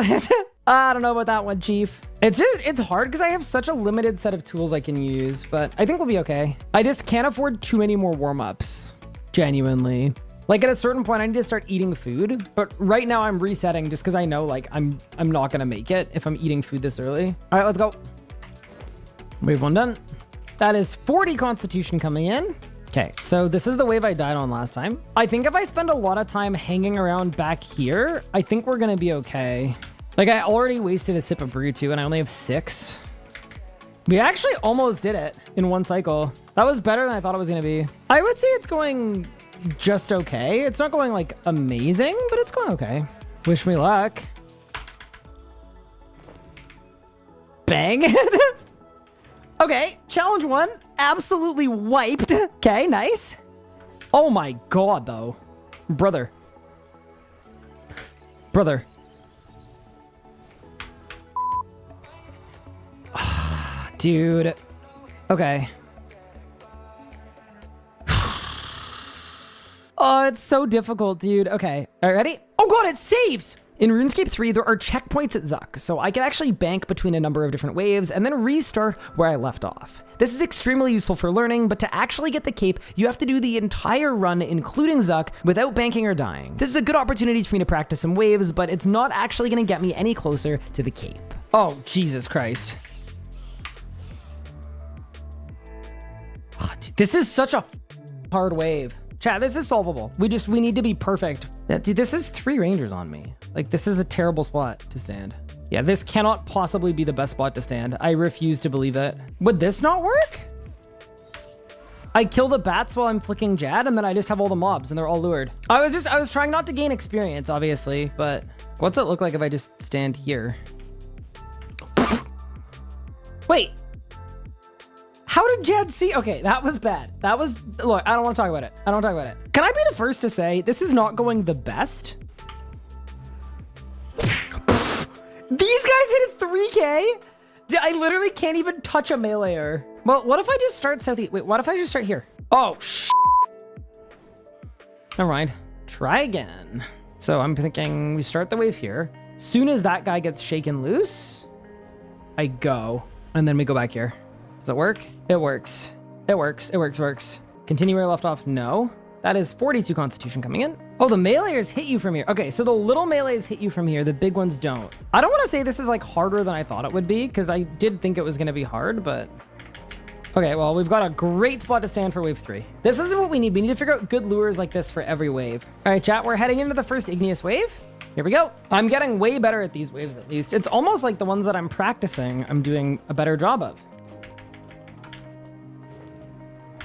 I don't know about that one, Chief. It's hard because I have such a limited set of tools I can use, but I think we'll be okay. I just can't afford too many more warm-ups. Genuinely. Like at a certain point, I need to start eating food, but right now I'm resetting just because I know like I'm not gonna make it if I'm eating food this early. All right, let's go. Wave 1 done. That is 40 constitution coming in. Okay, so this is the wave I died on last time. I think if I spend a lot of time hanging around back here, I think we're gonna be okay. Like I already wasted a sip of brew too, and I only have 6. We actually almost did it in one cycle. That was better than I thought it was gonna be. I would say it's going just okay. It's not going like amazing, but it's going okay. Wish me luck. Bang. Okay, challenge 1, absolutely wiped. Okay, nice. Oh my god, though. Brother. Brother. Dude. Okay. Oh, it's so difficult, dude. Okay. All right, ready? Oh god, it saves! In RuneScape 3, there are checkpoints at Zuk, so I can actually bank between a number of different waves and then restart where I left off. This is extremely useful for learning, but to actually get the cape, you have to do the entire run, including Zuk, without banking or dying. This is a good opportunity for me to practice some waves, but it's not actually going to get me any closer to the cape. Oh, Jesus Christ. Oh, dude, this is such a hard wave. Chat, this is solvable. We need to be perfect. Yeah, dude, this is 3 rangers on me. Like, this is a terrible spot to stand. Yeah, this cannot possibly be the best spot to stand. I refuse to believe it. Would this not work? I kill the bats while I'm flicking Jad, and then I just have all the mobs, and they're all lured. I was trying not to gain experience, obviously, but what's it look like if I just stand here? Wait. How did Jad see? Okay, that was bad. That was, look, I don't want to talk about it. I don't want to talk about it. Can I be the first to say this is not going the best? These guys hit a 3K? I literally can't even touch a meleeer. Well, what if I just start southeast? Wait, what if I just start here? Oh, Never mind. Try again. So I'm thinking we start the wave here. Soon as that guy gets shaken loose, I go, and then we go back here. Does it work? It works. It works. It works. Works. Continue where I left off. No. That is 42 constitution coming in. Oh, the meleeers hit you from here. Okay, so the little melees hit you from here. The big ones don't. I don't want to say this is like harder than I thought it would be, because I did think it was going to be hard, but... Okay, well, we've got a great spot to stand for wave 3. This is what we need. We need to figure out good lures like this for every wave. All right, chat, we're heading into the first igneous wave. Here we go. I'm getting way better at these waves, at least. It's almost like the ones that I'm practicing, I'm doing a better job of.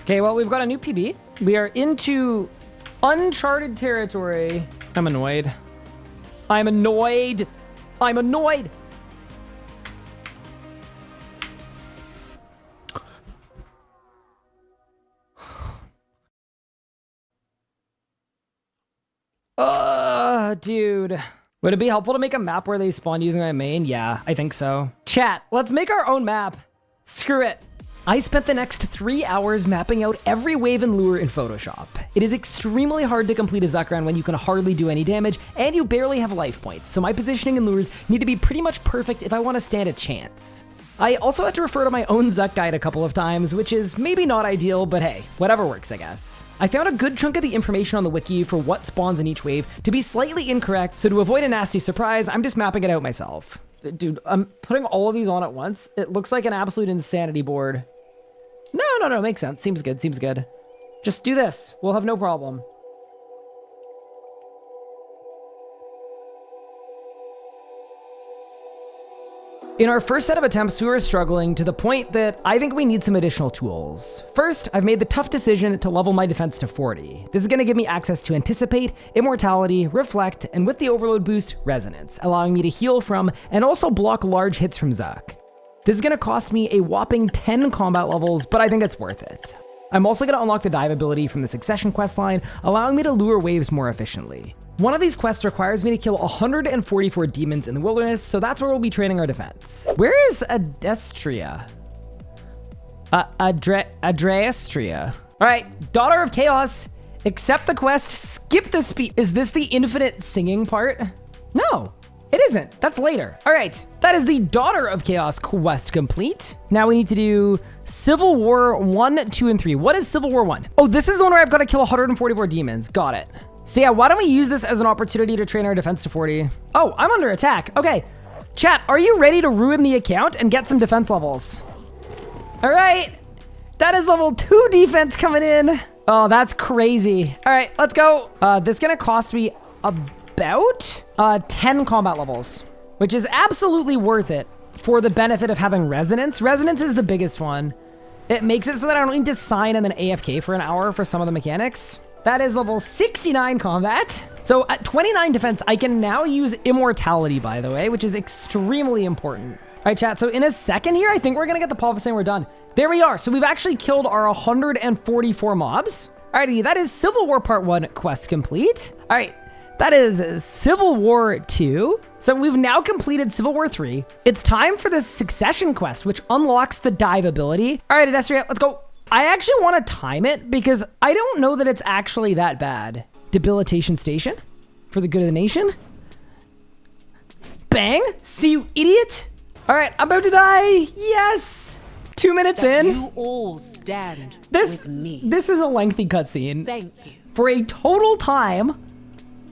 Okay, well, we've got a new PB. We are into uncharted territory. I'm annoyed. I'm annoyed. I'm annoyed. Dude. Would it be helpful to make a map where they spawn using my main? Yeah, I think so. Chat, let's make our own map. Screw it. I spent the next 3 hours mapping out every wave and lure in Photoshop. It is extremely hard to complete a Zuk run when you can hardly do any damage and you barely have life points, so my positioning and lures need to be pretty much perfect if I want to stand a chance. I also had to refer to my own Zuk guide a couple of times, which is maybe not ideal, but hey, whatever works, I guess. I found a good chunk of the information on the wiki for what spawns in each wave to be slightly incorrect, so to avoid a nasty surprise, I'm just mapping it out myself. Dude, I'm putting all of these on at once. It looks like an absolute insanity board. No, makes sense. Seems good, seems good. Just do this. We'll have no problem. In our first set of attempts, we were struggling to the point that I think we need some additional tools. First, I've made the tough decision to level my defense to 40. This is going to give me access to Anticipate, Immortality, Reflect, and with the Overload boost, Resonance, allowing me to heal from and also block large hits from Zuk. This is going to cost me a whopping 10 combat levels, but I think it's worth it. I'm also going to unlock the dive ability from the Succession questline, allowing me to lure waves more efficiently. One of these quests requires me to kill 144 demons in the wilderness, so that's where we'll be training our defense. Where is Adestria? Adreestria. All right, Daughter of Chaos, accept the quest, skip the speed. Is this the infinite singing part? No, it isn't. That's later. All right, that is the Daughter of Chaos quest complete. Now we need to do Civil War 1, 2, and 3. What is Civil War 1? Oh, this is the one where I've got to kill 144 demons. Got it. So yeah, why don't we use this as an opportunity to train our defense to 40? Oh, I'm under attack. Okay. Chat, are you ready to ruin the account and get some defense levels? All right. That is level 2 defense coming in. Oh, that's crazy. All right, let's go. This is going to cost me about 10 combat levels, which is absolutely worth it for the benefit of having Resonance. Resonance is the biggest one. It makes it so that I don't need to sign and then AFK for an hour for some of the mechanics. That is level 69 combat. So at 29 defense, I can now use Immortality, by the way, which is extremely important. All right, chat. So in a second here, I think we're going to get the pop-up saying we're done. There we are. So we've actually killed our 144 mobs. Alrighty, that is Civil War Part 1 quest complete. All right, that is Civil War 2. So we've now completed Civil War 3. It's time for this Succession quest, which unlocks the dive ability. All right, Adestria, let's go. I actually want to time it because I don't know that it's actually that bad. Debilitation Station for the good of the nation. Bang. See you, idiot. All right, I'm about to die. Yes. 2 minutes in. You all stand with me. This is a lengthy cutscene. Thank you. For a total time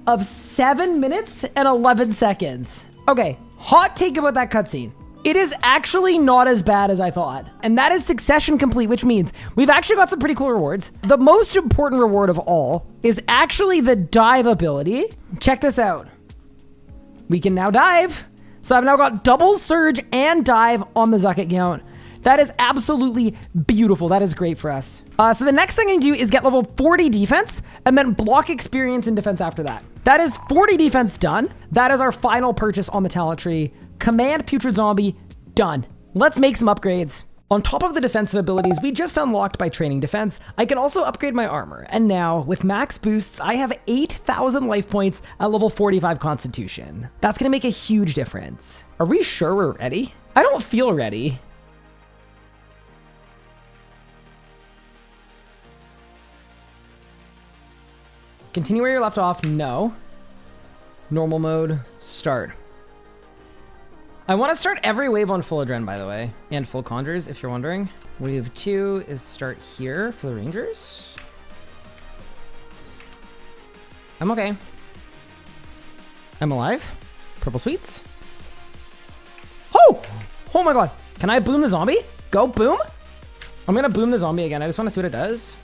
of 7 minutes and 11 seconds. Okay, hot take about that cutscene. It is actually not as bad as I thought. And that is Succession complete, which means we've actually got some pretty cool rewards. The most important reward of all is actually the dive ability. Check this out. We can now dive. So I've now got double surge and dive on the Zuk account. That is absolutely beautiful. That is great for us. So the next thing I do is get level 40 defense and then block experience and defense after that. That is 40 defense done. That is our final purchase on the talent tree. Command Putrid Zombie, done. Let's make some upgrades. On top of the defensive abilities we just unlocked by training defense, I can also upgrade my armor. And now, with max boosts, I have 8,000 life points at level 45 Constitution. That's gonna make a huge difference. Are we sure we're ready? I don't feel ready. Continue where you left off, no. Normal mode, start. I want to start every wave on full adren, by the way, and full conjures, if you're wondering. Wave 2 is start here for the Rangers. I'm okay. I'm alive. Purple sweets. Oh! Oh my god. Can I boom the zombie? Go boom? I'm gonna boom the zombie again. I just want to see what it does.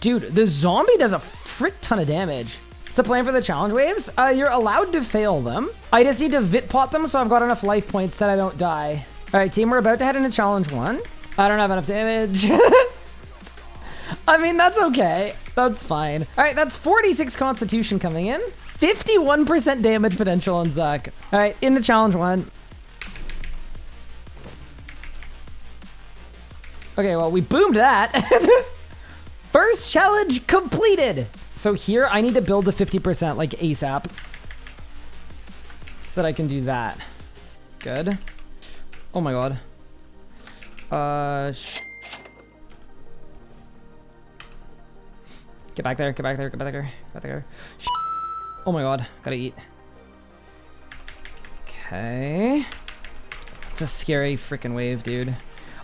Dude, the zombie does a frick ton of damage. It's a plan for the challenge waves. You're allowed to fail them. I just need to vit pot them so I've got enough life points that I don't die. All right, team, we're about to head into challenge 1. I don't have enough damage. I mean, that's okay. That's fine. All right, that's 46 Constitution coming in. 51% damage potential on Zuk. All right, into challenge 1. Okay, well, we boomed that. First challenge completed. So here I need to build to 50% like ASAP so that I can do that. Good. Oh my god. Get back there, get back there, get back there, get back there. Oh my god, gotta eat. Okay. It's a scary freaking wave, dude.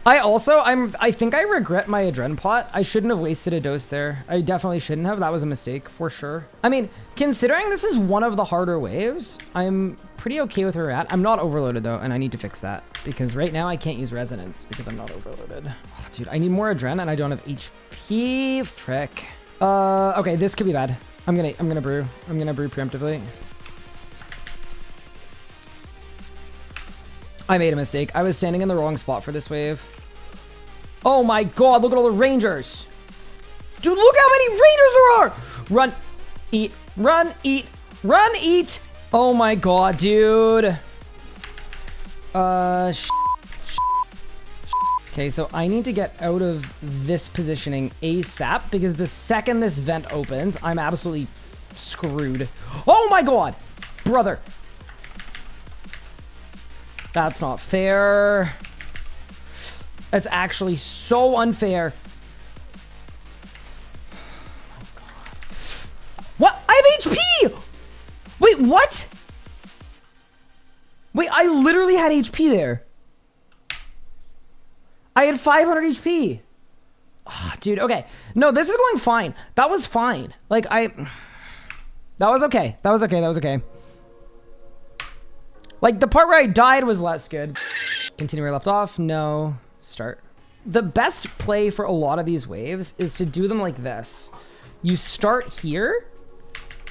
I think I regret my adren pot. I shouldn't have wasted a dose there. I definitely shouldn't have. That was a mistake for sure. I mean, considering this is one of the harder waves, I'm pretty okay with where we're at. I'm not overloaded though, and I need to fix that because right now I can't use resonance because I'm not overloaded. Oh, dude, I need more adren and I don't have HP. HP. Frick. Okay, this could be bad. I'm gonna brew. I'm gonna brew preemptively. I made a mistake. I was standing in the wrong spot for this wave. Oh my god, look at all the rangers. Dude, look how many rangers there are! Run, eat, run, eat, run, eat! Oh my god, dude. Okay, so I need to get out of this positioning ASAP because the second this vent opens, I'm absolutely screwed. Oh my god! Brother. That's not fair. That's actually so unfair. What? I have HP! Wait, what? Wait, I literally had HP there. I had 500 HP. Oh, dude, okay. No, this is going fine. That was fine. Like, that was okay. That was okay. That was okay. Like, the part where I died was less good. Continue where I left off. No. Start. The best play for a lot of these waves is to do them like this. You start here,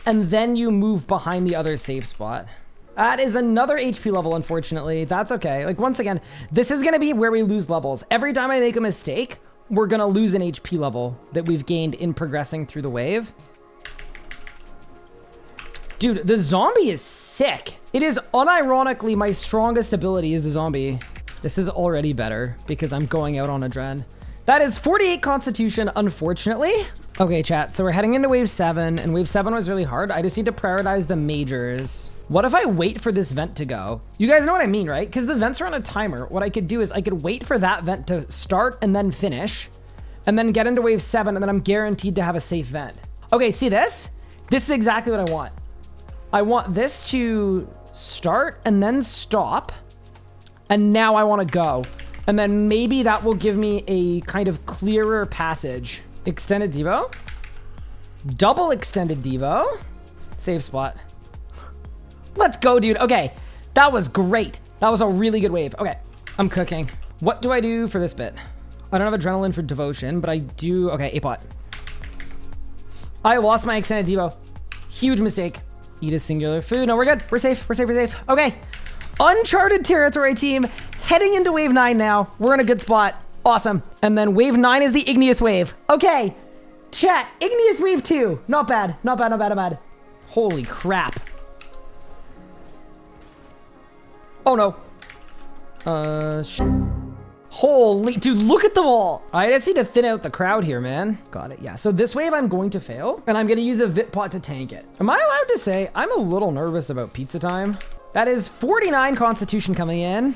and then you move behind the other safe spot. That is another HP level, unfortunately. That's okay. Like, once again, this is going to be where we lose levels. Every time I make a mistake, we're going to lose an HP level that we've gained in progressing through the wave. Dude, the zombie is sick. It is unironically my strongest ability is the zombie. This is already better because I'm going out on a Dren. That is 48 Constitution, unfortunately. Okay, chat, so we're heading into Wave 7, and Wave 7 was really hard. I just need to prioritize the majors. What if I wait for this vent to go? You guys know what I mean, right? Because the vents are on a timer. What I could do is I could wait for that vent to start and then finish, and then get into Wave 7, and then I'm guaranteed to have a safe vent. Okay, see this? This is exactly what I want. I want this to start and then stop, and now I want to go. And then maybe that will give me a kind of clearer passage. Extended Devo. Double extended Devo. Save spot. Let's go, dude. Okay. That was great. That was a really good wave. Okay. I'm cooking. What do I do for this bit? I don't have adrenaline for devotion, but I do... Okay, A-pot. I lost my extended Devo. Huge mistake. Eat a singular food. No, we're good. We're safe. We're safe. We're safe. Okay. Uncharted territory, team. Heading into Wave 9 now. We're in a good spot. Awesome. And then Wave 9 is the Igneous Wave. Okay. Chat. Igneous Wave 2. Not bad. Not bad. Not bad. Not bad. Holy crap. Oh, no. Holy... Dude, look at them all. I just need to thin out the crowd here, man. Got it. Yeah. So this wave I'm going to fail, and I'm going to use a Vit Pot to tank it. Am I allowed to say I'm a little nervous about pizza time? That is 49 Constitution coming in.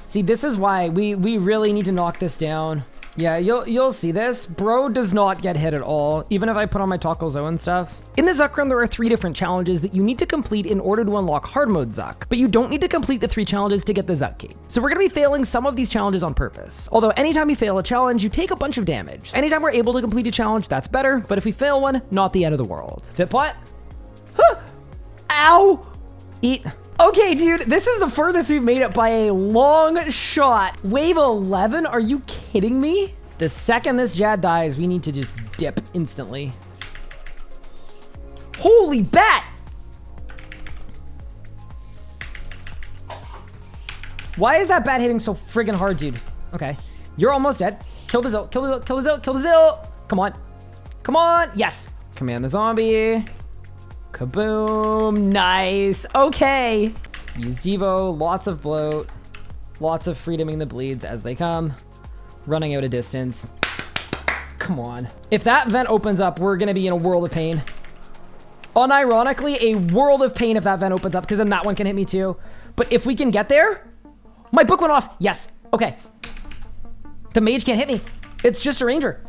See, this is why we really need to knock this down. Yeah, you'll see this. Bro does not get hit at all, even if I put on my Taco Zo and stuff. In the Zuk run, there are 3 different challenges that you need to complete in order to unlock hard mode Zuk, but you don't need to complete the 3 challenges to get the Zuk Cape. So we're gonna be failing some of these challenges on purpose. Although anytime you fail a challenge, you take a bunch of damage. Anytime we're able to complete a challenge, that's better, but if we fail one, not the end of the world. Fit pot? Huh. Ow! Eat. Okay, dude, this is the furthest we've made it by a long shot. Wave 11? Are you kidding me? The second this Jad dies, we need to just dip instantly. Holy bat! Why is that bat hitting so friggin' hard, dude? Okay, you're almost dead. Kill the Zil, kill the Zil, kill the Zil, kill the Zil! Come on. Come on, yes! Command the zombie. Kaboom, nice. Okay. Use Devo, lots of bloat, lots of freedoming the bleeds as they come. Running out of distance. Come on. If that vent opens up, we're gonna be in a world of pain. Unironically, a world of pain if that vent opens up, because then that one can hit me too. But if we can get there, my book went off. Yes. Okay. The mage can't hit me. It's just a ranger.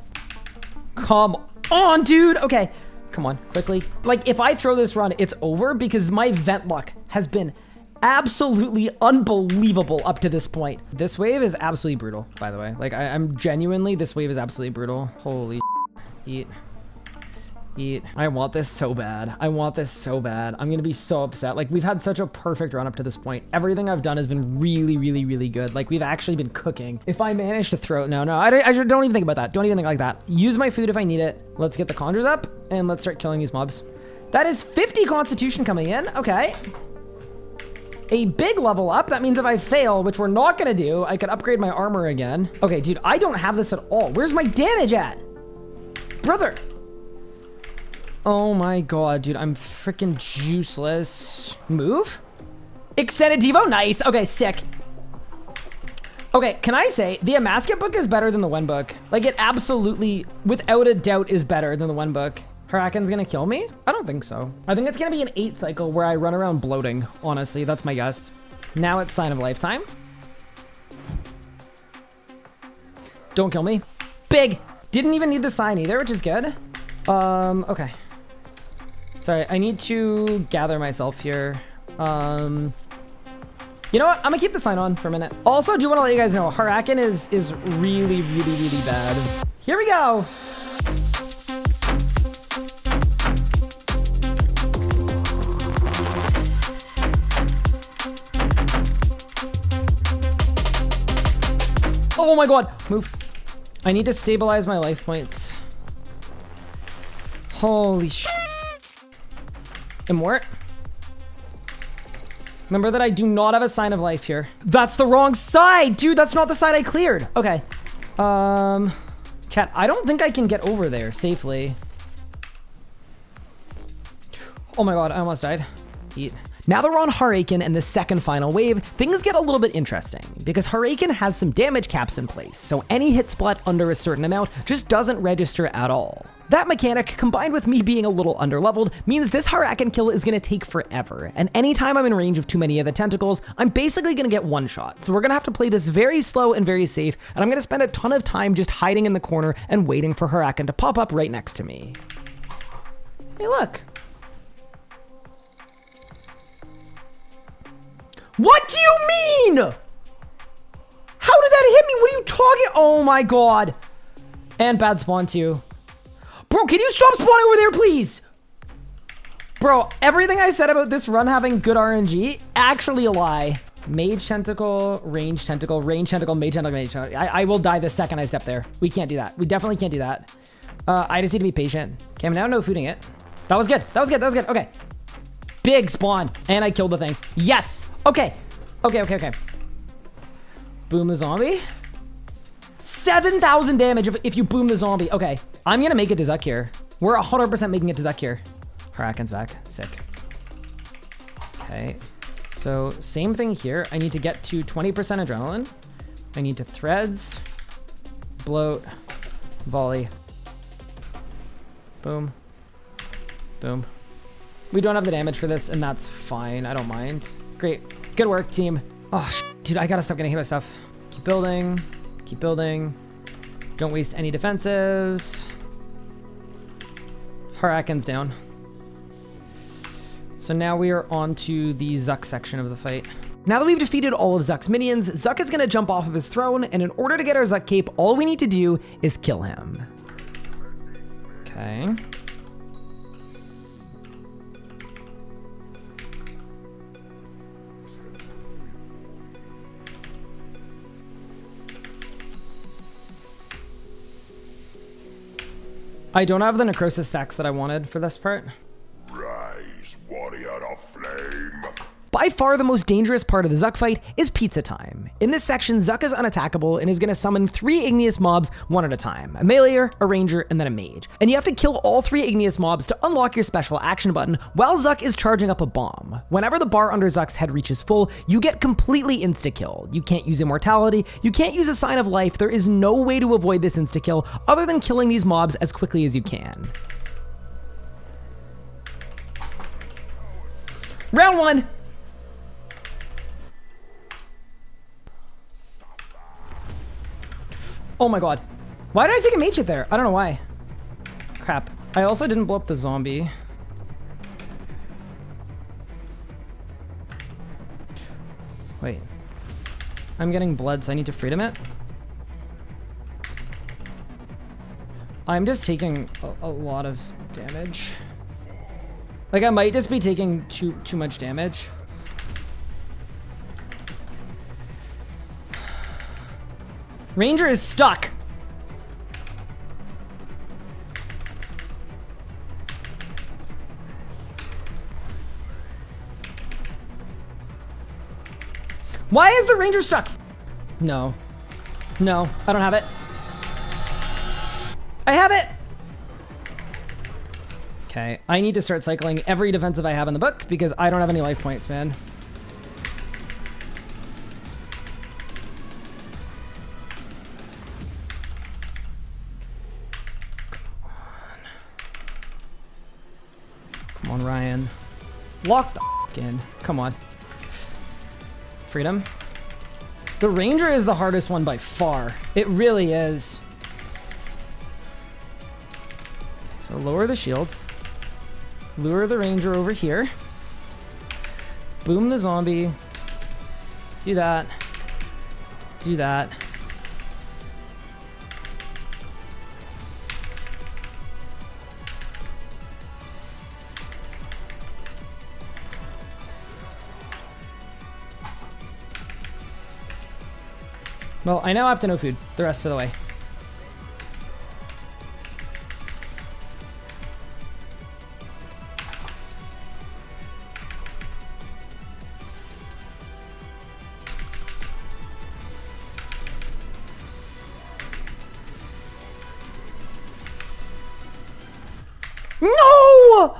Come on, dude. Okay. Come on, quickly. Like, if I throw this run, it's over because my vent luck has been absolutely unbelievable up to this point. This wave is absolutely brutal, by the way. Like, I'm genuinely, this wave is absolutely brutal. Holy eat. Eat. I want this so bad. I want this so bad. I'm gonna be so upset. Like, we've had such a perfect run up to this point. Everything I've done has been really, really, really good. Like, we've actually been cooking. If I manage to throw... No, I don't even think about that. Don't even think like that. Use my food if I need it. Let's get the conjures up, and let's start killing these mobs. That is 50 constitution coming in. Okay. A big level up. That means if I fail, which we're not gonna do, I could upgrade my armor again. Okay, dude, I don't have this at all. Where's my damage at? Brother. Oh my god, dude, I'm freaking juiceless. Move? Extended Devo? Nice. Okay, sick. Okay, can I say, the Amasket book is better than the Wen book. Like, it absolutely, without a doubt, is better than the Wen book. Huracan's gonna kill me? I don't think so. I think it's gonna be an 8 cycle where I run around bloating, honestly. That's my guess. Now it's Sign of Lifetime. Don't kill me. Big! Didn't even need the sign either, which is good. Okay. Sorry, I need to gather myself here. You know what? I'm gonna keep the sign on for a minute. Also, do want to let you guys know, Huracan is really, really, really bad. Here we go. Oh my god, move. I need to stabilize my life points. Holy shit. Immort. Remember that I do not have a sign of life here. That's the wrong side, dude. That's not the side I cleared. Okay. Chat, I don't think I can get over there safely. Oh my god, I almost died. Eat. Now that we're on Huracan and the second final wave, things get a little bit interesting because Huracan has some damage caps in place, so any hit split under a certain amount just doesn't register at all. That mechanic, combined with me being a little underleveled, means this Huracan kill is gonna take forever, and anytime I'm in range of too many of the tentacles, I'm basically gonna get one shot. So we're gonna have to play this very slow and very safe, and I'm gonna spend a ton of time just hiding in the corner and waiting for Huracan to pop up right next to me. Hey, look. What do you mean? How did that hit me? What are you talking? Oh my god. And bad spawn too. Bro, can you stop spawning over there, please? Bro, everything I said about this run having good RNG, actually a lie. Mage tentacle, range tentacle, range tentacle, mage tentacle, mage tentacle. I will die the second I step there. We can't do that. We definitely can't do that. I just need to be patient. Okay, I'm now no fooding it. That was good. That was good. That was good. Okay. Big spawn. And I killed the thing. Yes. Okay. Okay. Boom the zombie. 7,000 damage if you boom the zombie. Okay. I'm going to make it to Zuk here. We're 100% making it to Zuk here. Huracan's back. Sick. Okay. So same thing here. I need to get to 20% adrenaline. I need to threads, bloat, volley. Boom. Boom. We don't have the damage for this, and that's fine. I don't mind. Great. Good work, team. Oh, dude, I gotta stop getting hit by stuff. Keep building. Keep building. Don't waste any defensives. Huracan's down. So now we are on to the Zuk section of the fight. Now that we've defeated all of Zuk's minions, Zuk is gonna jump off of his throne, and in order to get our Zuk Cape, all we need to do is kill him. Okay. I don't have the necrosis stacks that I wanted for this part. Rise, warrior of flame. By far the most dangerous part of the Zuk fight is pizza time. In this section, Zuk is unattackable and is going to summon 3 igneous mobs one at a time. A meleeer, a ranger, and then a mage. And you have to kill all 3 igneous mobs to unlock your special action button while Zuk is charging up a bomb. Whenever the bar under Zuk's head reaches full, you get completely insta-killed. You can't use immortality, you can't use a sign of life, there is no way to avoid this insta-kill other than killing these mobs as quickly as you can. Round 1! Oh my god. Why did I take a mage hit there? I don't know why. Crap. I also didn't blow up the zombie. Wait. I'm getting blood, so I need to freedom it. I'm just taking a lot of damage. Like, I might just be taking too much damage. Ranger is stuck. Why is the Ranger stuck? No. No, I don't have it. I have it! Okay, I need to start cycling every defensive I have in the book because I don't have any life points, man. Come on, Ryan. Lock the f in. Come on. Freedom. The Ranger is the hardest one by far. It really is. So lower the shields. Lure the Ranger over here. Boom the zombie. Do that. Do that. Well, I now have to no food the rest of the way. No!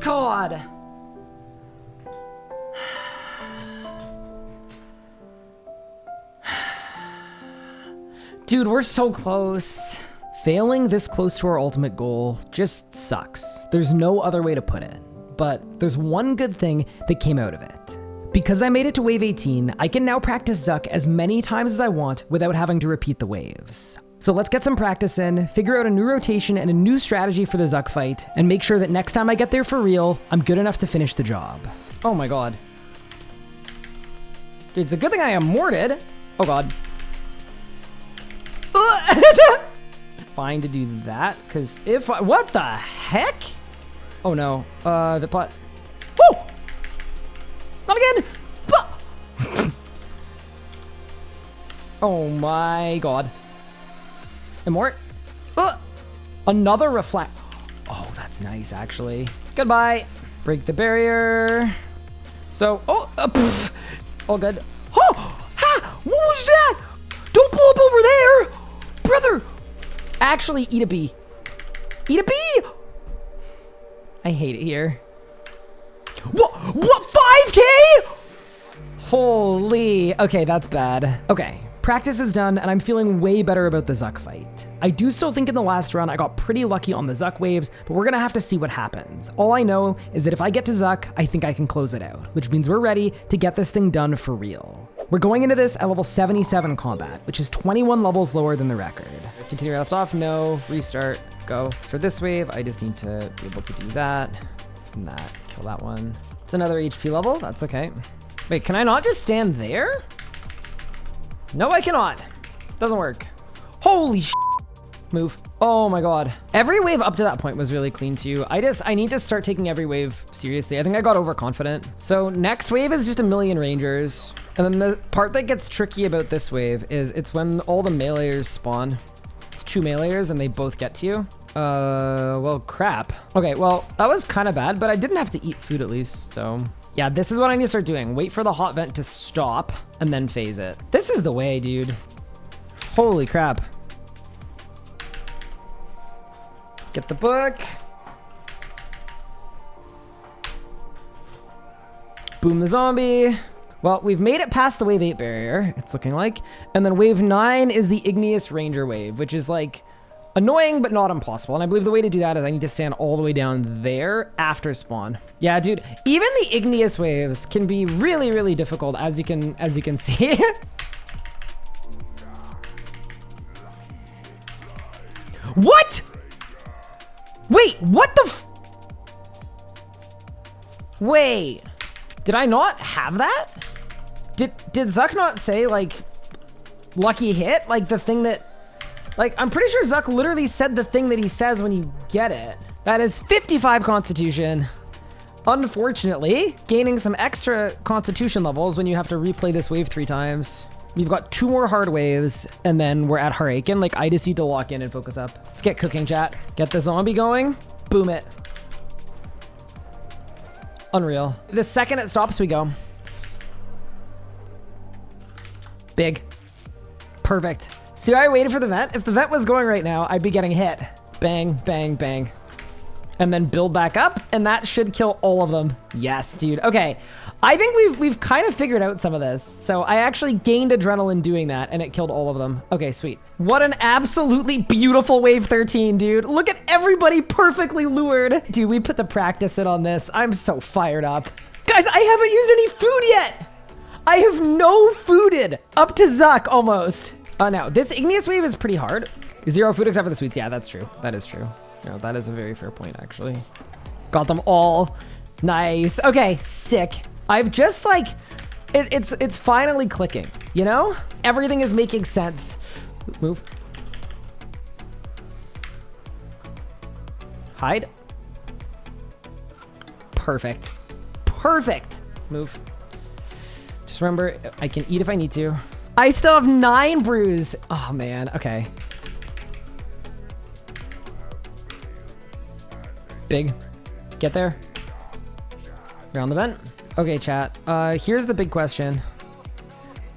God. Dude, we're so close. Failing this close to our ultimate goal just sucks. There's no other way to put it. But there's one good thing that came out of it. Because I made it to wave 18, I can now practice Zuk as many times as I want without having to repeat the waves. So let's get some practice in, figure out a new rotation and a new strategy for the Zuk fight, and make sure that next time I get there for real, I'm good enough to finish the job. Oh my god. Dude, it's a good thing I immorted. Oh god. Fine to do that, because if I... What the heck? Oh no. The plot... Woo! Not again! Oh my god. Immort. Another reflect. Oh, that's nice, actually. Goodbye. Break the barrier. So, all good. Oh, ha! What was that? Don't pull up over there, brother. Actually, eat a bee. Eat a bee. I hate it here. What? 5K? Holy. Okay, that's bad. Okay. Practice is done, and I'm feeling way better about the Zuk fight. I do still think in the last run I got pretty lucky on the Zuk waves, but we're gonna have to see what happens. All I know is that if I get to Zuk, I think I can close it out, which means we're ready to get this thing done for real. We're going into this at level 77 combat, which is 21 levels lower than the record. Continue where I left off, no, restart, go. For this wave, I just need to be able to do that, and that, kill that one. It's another HP level, that's okay. Wait, can I not just stand there? No, I cannot. Doesn't work. Holy sh**. Move. Oh my god. Every wave up to that point was really clean too. I need to start taking every wave seriously. I think I got overconfident. So next wave is just a million rangers. And then the part that gets tricky about this wave is it's when all the meleeers spawn. It's 2 meleeers and they both get to you. Well, crap. Okay, well, that was kind of bad, but I didn't have to eat food at least, so... Yeah, this is what I need to start doing. Wait for the hot vent to stop and then phase it. This is the way, dude. Holy crap. Get the book. Boom the zombie. Well, we've made it past the wave 8 barrier, it's looking like. And then wave 9 is the igneous ranger wave, which is like annoying, but not impossible. And I believe the way to do that is I need to stand all the way down there after spawn. Yeah, dude, even the igneous waves can be really, really difficult as you can see. What? Wait, what the Wait, did I not have that? Did Zuk not say, like, lucky hit? Like, the thing that... Like, I'm pretty sure Zuk literally said the thing that he says when you get it. That is 55 Constitution. Unfortunately, gaining some extra Constitution levels when you have to replay this wave 3 times. We've got 2 more hard waves, and then we're at Haraken. Like, I just need to lock in and focus up. Let's get cooking, chat. Get the zombie going. Boom it. Unreal. The second it stops, we go. Big. Perfect. See why I waited for the vent? If the vent was going right now, I'd be getting hit. Bang, bang, bang. And then build back up, and that should kill all of them. Yes, dude. Okay. I think we've kind of figured out some of this. So I actually gained adrenaline doing that, and it killed all of them. Okay, sweet. What an absolutely beautiful wave 13, dude. Look at everybody perfectly lured. Dude, we put the practice in on this. I'm so fired up. Guys, I haven't used any food yet. I have no fooded. Up to Zuk, almost. Now, this igneous wave is pretty hard. 0 food except for the sweets. Yeah, that's true. That is true. No, that is a very fair point, actually. Got them all. Nice. Okay, sick. I've just like, it's finally clicking, you know? Everything is making sense. Move. Hide. Perfect. Perfect. Move. Just remember, I can eat if I need to. I still have 9 brews. Oh, man. Okay. Big. Get there. Around the vent. Okay, chat. Here's the big question.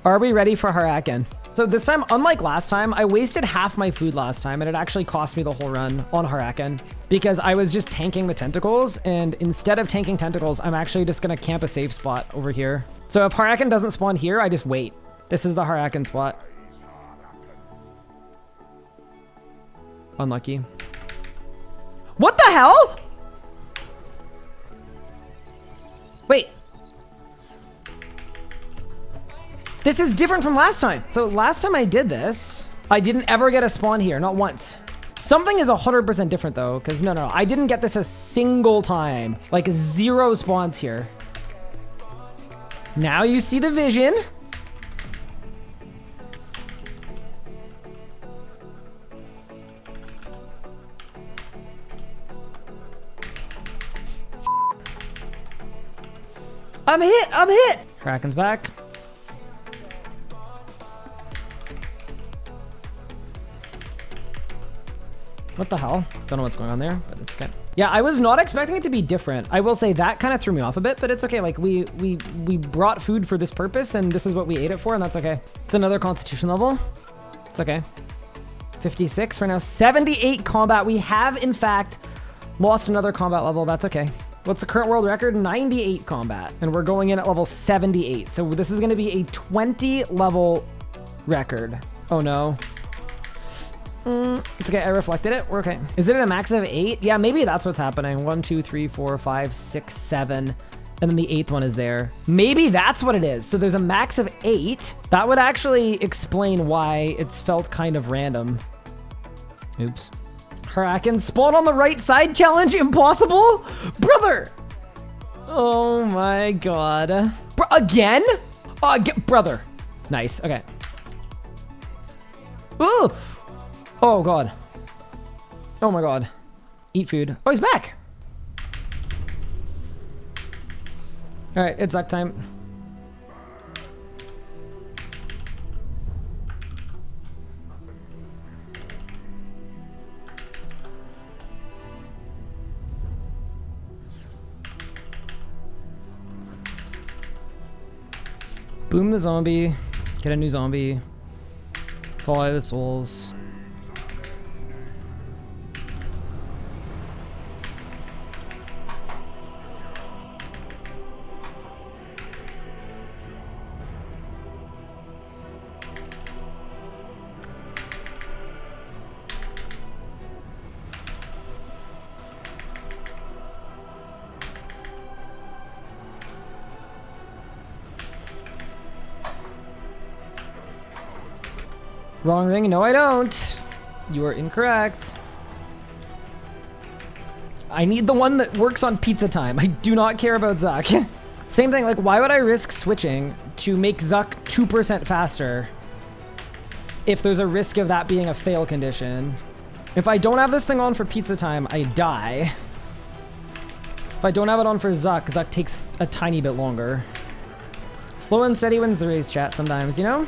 Are we ready for Haraken? So this time, unlike last time, I wasted half my food last time, and it actually cost me the whole run on Haraken because I was just tanking the tentacles, and instead of tanking tentacles, I'm actually just gonna camp a safe spot over here. So if Haraken doesn't spawn here, I just wait. This is the Haraken spot. Unlucky. What the hell? Wait. This is different from last time. So last time I did this, I didn't ever get a spawn here, not once. Something is 100% different though, because no, I didn't get this a single time. Like 0 spawns here. Now you see the vision. I'm hit! Kraken's back. What the hell? Don't know what's going on there, but it's okay. Yeah, I was not expecting it to be different. I will say that kind of threw me off a bit, but it's okay. Like we brought food for this purpose, and this is what we ate it for, and that's okay. It's another Constitution level. It's okay. 56 for now. 78 combat. We have, in fact, lost another combat level. That's okay. What's the current world record? 98 combat. And we're going in at level 78. So this is going to be a 20 level record. Oh no. It's okay. I reflected it. We're okay. Is it at a max of 8? Yeah, maybe that's what's happening. 1, 2, 3, 4, 5, 6, 7. And then the 8th one is there. Maybe that's what it is. So there's a max of 8. That would actually explain why it's felt kind of random. Oops. Haraken spawn on the right side challenge impossible? Brother! Oh my god. Again? Brother. Nice. Okay. Ooh! Oh god. Oh my god. Eat food. Oh, he's back! Alright, it's Zuk time. Boom the zombie, get a new zombie, follow the souls. Wrong ring? No, I don't. You are incorrect. I need the one that works on pizza time. I do not care about Zuk. Same thing, like why would I risk switching to make Zuk 2% faster if there's a risk of that being a fail condition. If I don't have this thing on for pizza time, I die. If I don't have it on for Zuk, Zuk takes a tiny bit longer. Slow and steady wins the race, chat, sometimes, you know?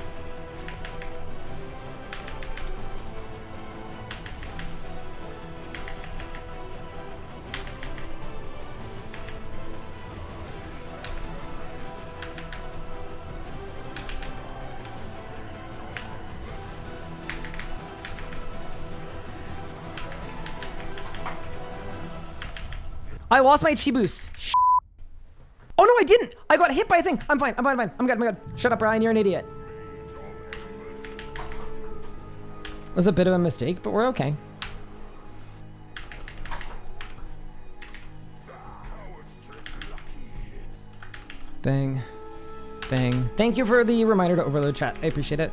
I lost my HP boost. Oh no, I didn't. I got hit by a thing. I'm fine. I'm good. I'm good. Shut up, Ryan. You're an idiot. It was a bit of a mistake, but we're okay. Bang. Bang. Thank you for the reminder to overload chat. I appreciate it.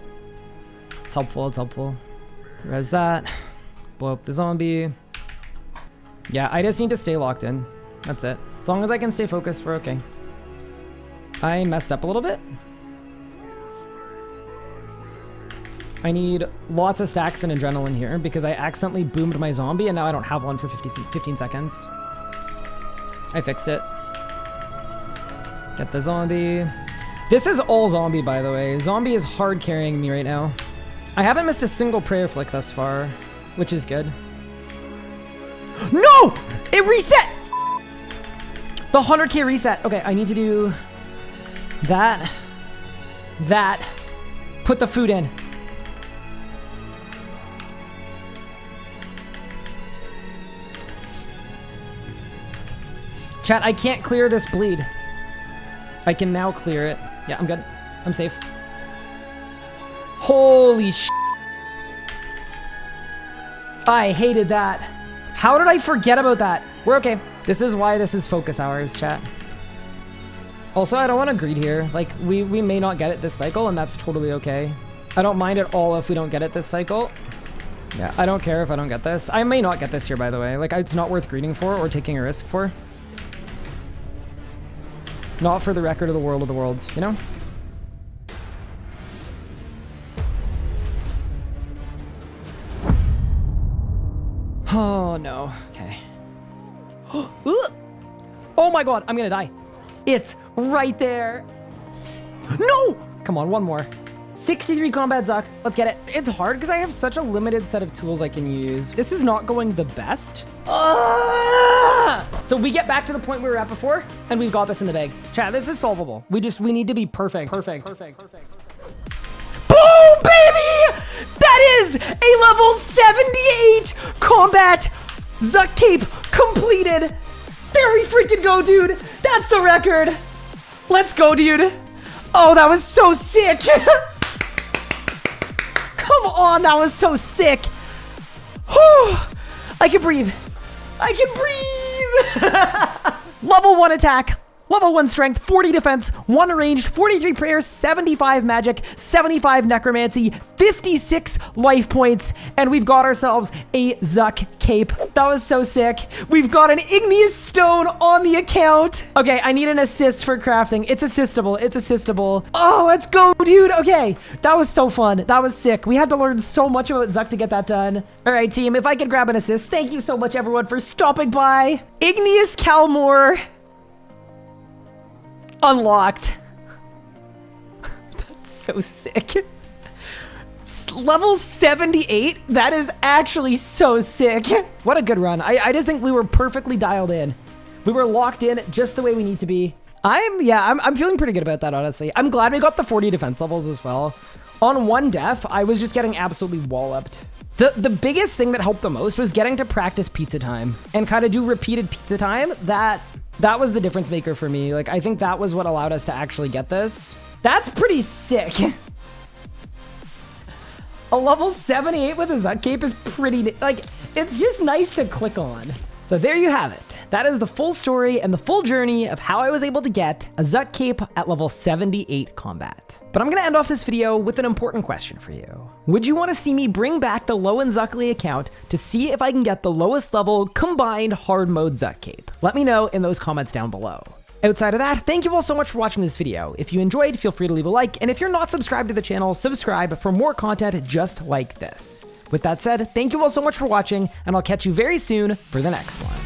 It's helpful. It's helpful. Res that. Blow up the zombie. Yeah, I just need to stay locked in. That's it. As long as I can stay focused, we're okay. I messed up a little bit. I need lots of stacks and adrenaline here because I accidentally boomed my zombie and now I don't have one for 15 seconds. I fixed it. Get the zombie. This is all zombie, by the way. Zombie is hard carrying me right now. I haven't missed a single prayer flick thus far, which is good. No! It reset! The 100k reset. Okay, I need to do that. That. Put the food in. Chat, I can't clear this bleed. I can now clear it. Yeah, I'm good. I'm safe. Holy sh**. I hated that. How did I forget about that? We're okay. This is why this is focus hours, chat. Also, I don't want to greed here. Like, we may not get it this cycle, and that's totally okay. I don't mind at all if we don't get it this cycle. Yeah, I don't care if I don't get this. I may not get this here, by the way. Like, it's not worth greeding for or taking a risk for. Not for the record of the world of the worlds, you know? Oh, no. Okay. Oh my god, I'm gonna die. It's right there. No! Come on, one more. 63 combat Zuk. Let's get it. It's hard because I have such a limited set of tools I can use. This is not going the best. So we get back to the point we were at before, and we've got this in the bag. Chat, this is solvable. We need to be perfect. Perfect. Boom, baby! That is a level 78 combat Zuk Cape completed. There we freaking go, dude. That's the record. Let's go, dude. Oh, that was so sick. Come on, that was so sick. Whew. I can breathe. I can breathe. Level 1 attack. Level 1 strength, 40 defense, 1 ranged, 43 prayers, 75 magic, 75 necromancy, 56 life points, and we've got ourselves a Zuk Cape. That was so sick. We've got an igneous stone on the account. Okay, I need an assist for crafting. It's assistable. It's assistable. Oh, let's go, dude. Okay, that was so fun. That was sick. We had to learn so much about Zuk to get that done. All right, team, if I could grab an assist, thank you so much, everyone, for stopping by. Igneous Calmore. Unlocked. That's so sick. Level 78? That is actually so sick. What a good run. I just think we were perfectly dialed in. We were locked in just the way we need to be. I'm feeling pretty good about that, honestly. I'm glad we got the 40 defense levels as well. On 1 death, I was just getting absolutely walloped. The biggest thing that helped the most was getting to practice pizza time and kind of do repeated pizza time. That was the difference maker for me. Like, I think that was what allowed us to actually get this. That's pretty sick. A level 78 with a Zuk Cape is pretty, like, it's just nice to click on. So there you have it. That is the full story and the full journey of how I was able to get a Zuk Cape at level 78 combat. But I'm gonna end off this video with an important question for you. Would you wanna see me bring back the Low and Zukly account to see if I can get the lowest level combined hard mode Zuk Cape? Let me know in those comments down below. Outside of that, thank you all so much for watching this video. If you enjoyed, feel free to leave a like, and if you're not subscribed to the channel, subscribe for more content just like this. With that said, thank you all so much for watching, and I'll catch you very soon for the next one.